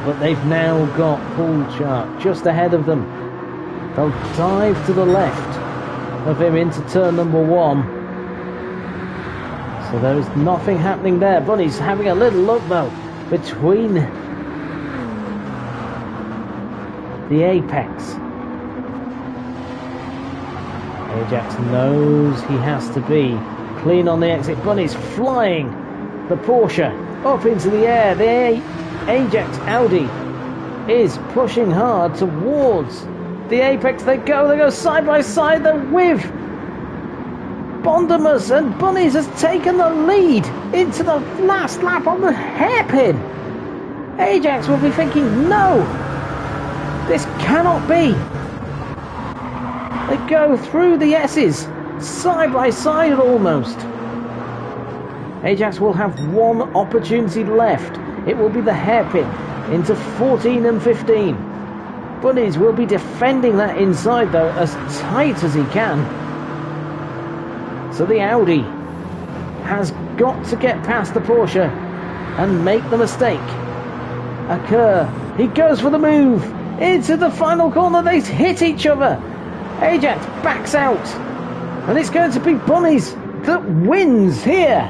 But they've now got Poulchard just ahead of them. They'll dive to the left of him into turn number 1. So there is nothing happening there. Bunny's having a little look though between the apex. Ajax knows he has to be clean on the exit. Bunny's flying the Porsche up into the air. The Ajax Audi is pushing hard towards the apex. They go side by side. They're with Bondemus, and Bunnies has taken the lead into the last lap on the hairpin. Ajax will be thinking, no, this cannot be. They go through the S's, side by side almost. Ajax will have one opportunity left. It will be the hairpin into 14 and 15. Bunnies will be defending that inside though as tight as he can. So the Audi has got to get past the Porsche and make the mistake occur. He goes for the move into the final corner. They hit each other. Ajax backs out, and it's going to be Bunnies that wins here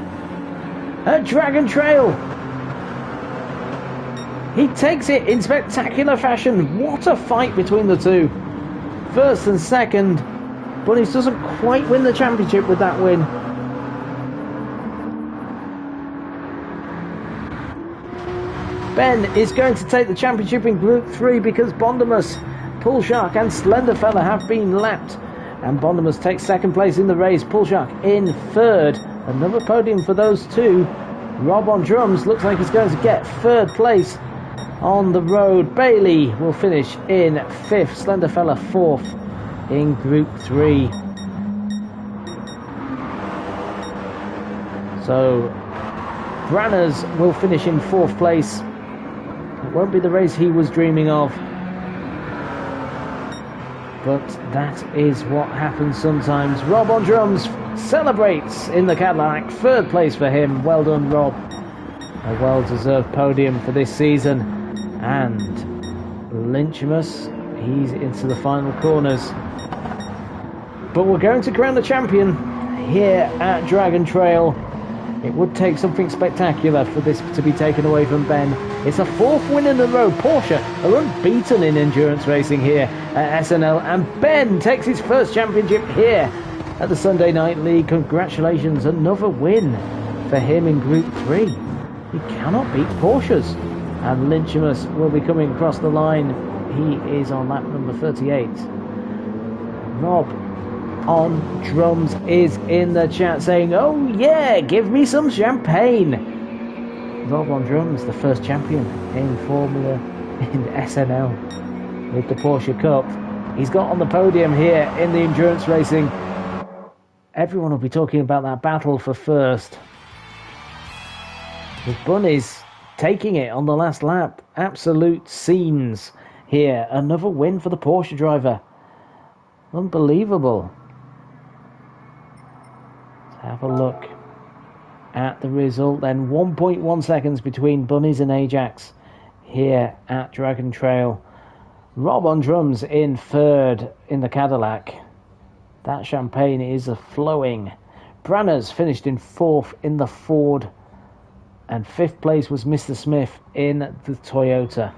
at Dragon Trail. He takes it in spectacular fashion. What a fight between the two. First and second. Bunnies doesn't quite win the championship with that win. Ben is going to take the championship in Group 3 because Bondemus, Poulshark and Slenderfella have been lapped. And Bondemus takes second place in the race. Poulshark in third. Another podium for those two. Rob on drums looks like he's going to get third place on the road. Bailey will finish in 5th. Slenderfella 4th in Group 3. So Branners will finish in 4th place. It won't be the race he was dreaming of, but that is what happens sometimes. Rob on drums celebrates in the Cadillac. 3rd place for him. Well done, Rob. A well-deserved podium for this season. And Lynchmus, he's into the final corners. But we're going to crown the champion here at Dragon Trail. It would take something spectacular for this to be taken away from Ben. It's a 4th win in a row. Porsche are unbeaten in endurance racing here at SNL. And Ben takes his first championship here at the Sunday Night League. Congratulations, another win for him in Group 3. He cannot beat Porsches. And Lynchimus will be coming across the line. He is on lap number 38. Rob on drums is in the chat saying, oh yeah, give me some champagne. Rob on drums, the first champion in Formula in SNL with the Porsche Cup. He's got on the podium here in the endurance racing. Everyone will be talking about that battle for first, with Bunnies taking it on the last lap. Absolute scenes here. Another win for the Porsche driver Unbelievable. Let's have a look at the result then. 1.1 seconds between Bunnies and Ajax here at Dragon Trail. Rob on drums in third in the Cadillac. That champagne is flowing. Branners finished in fourth in the Ford. And fifth place was Mr. Smith in the Toyota.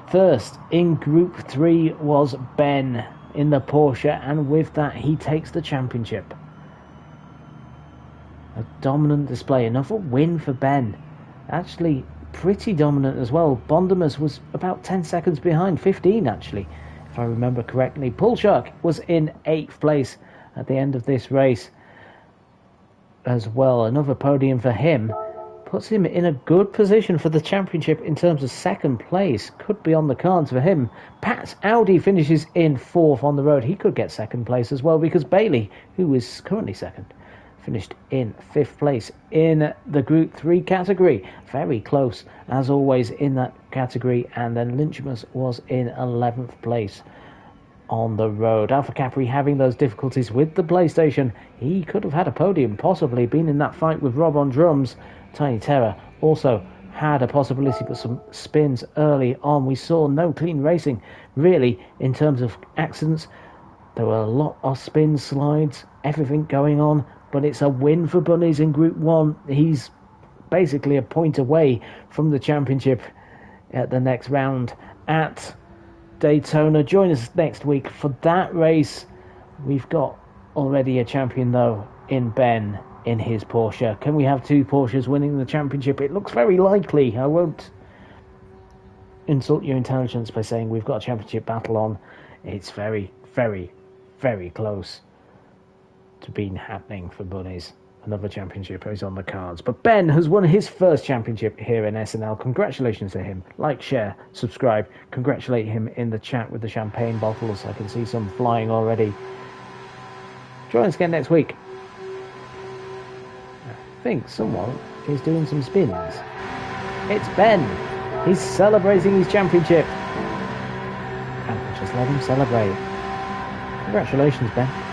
First in Group 3 was Ben in the Porsche, and with that he takes the championship. A dominant display, another win for Ben. Actually pretty dominant as well. Bondemus was about 10 seconds behind, 15 actually, if I remember correctly. Pulchuk was in 8th place at the end of this race as well. Another podium for him. Puts him in a good position for the championship in terms of second place. Could be on the cards for him. Pat Audi finishes in 4th on the road. He could get second place as well, because Bailey, who is currently second, finished in 5th place in the Group 3 category. Very close, as always, in that category. And then Lynchmus was in 11th place on the road. Alpha Capri having those difficulties with the PlayStation. He could have had a podium, possibly been in that fight with Rob on drums. Tiny Terror also had a possibility, but some spins early on. We saw no clean racing, really, in terms of accidents. There were a lot of spin slides, everything going on, but it's a win for Bunnies in Group 1. He's basically a point away from the championship at the next round at Daytona. Join us next week for that race. We've got already a champion, though, in Ben in his Porsche. Can we have 2 Porsches winning the championship? It looks very likely. I won't insult your intelligence by saying we've got a championship battle on. It's very, very, very close to being happening for Bunnies. Another championship is on the cards. But Ben has won his first championship here in SNL. Congratulations to him. Like, share, subscribe. Congratulate him in the chat with the champagne bottles. I can see some flying already. Join us again next week. I think someone is doing some spins. It's Ben. He's celebrating his championship. And just let him celebrate. Congratulations, Ben.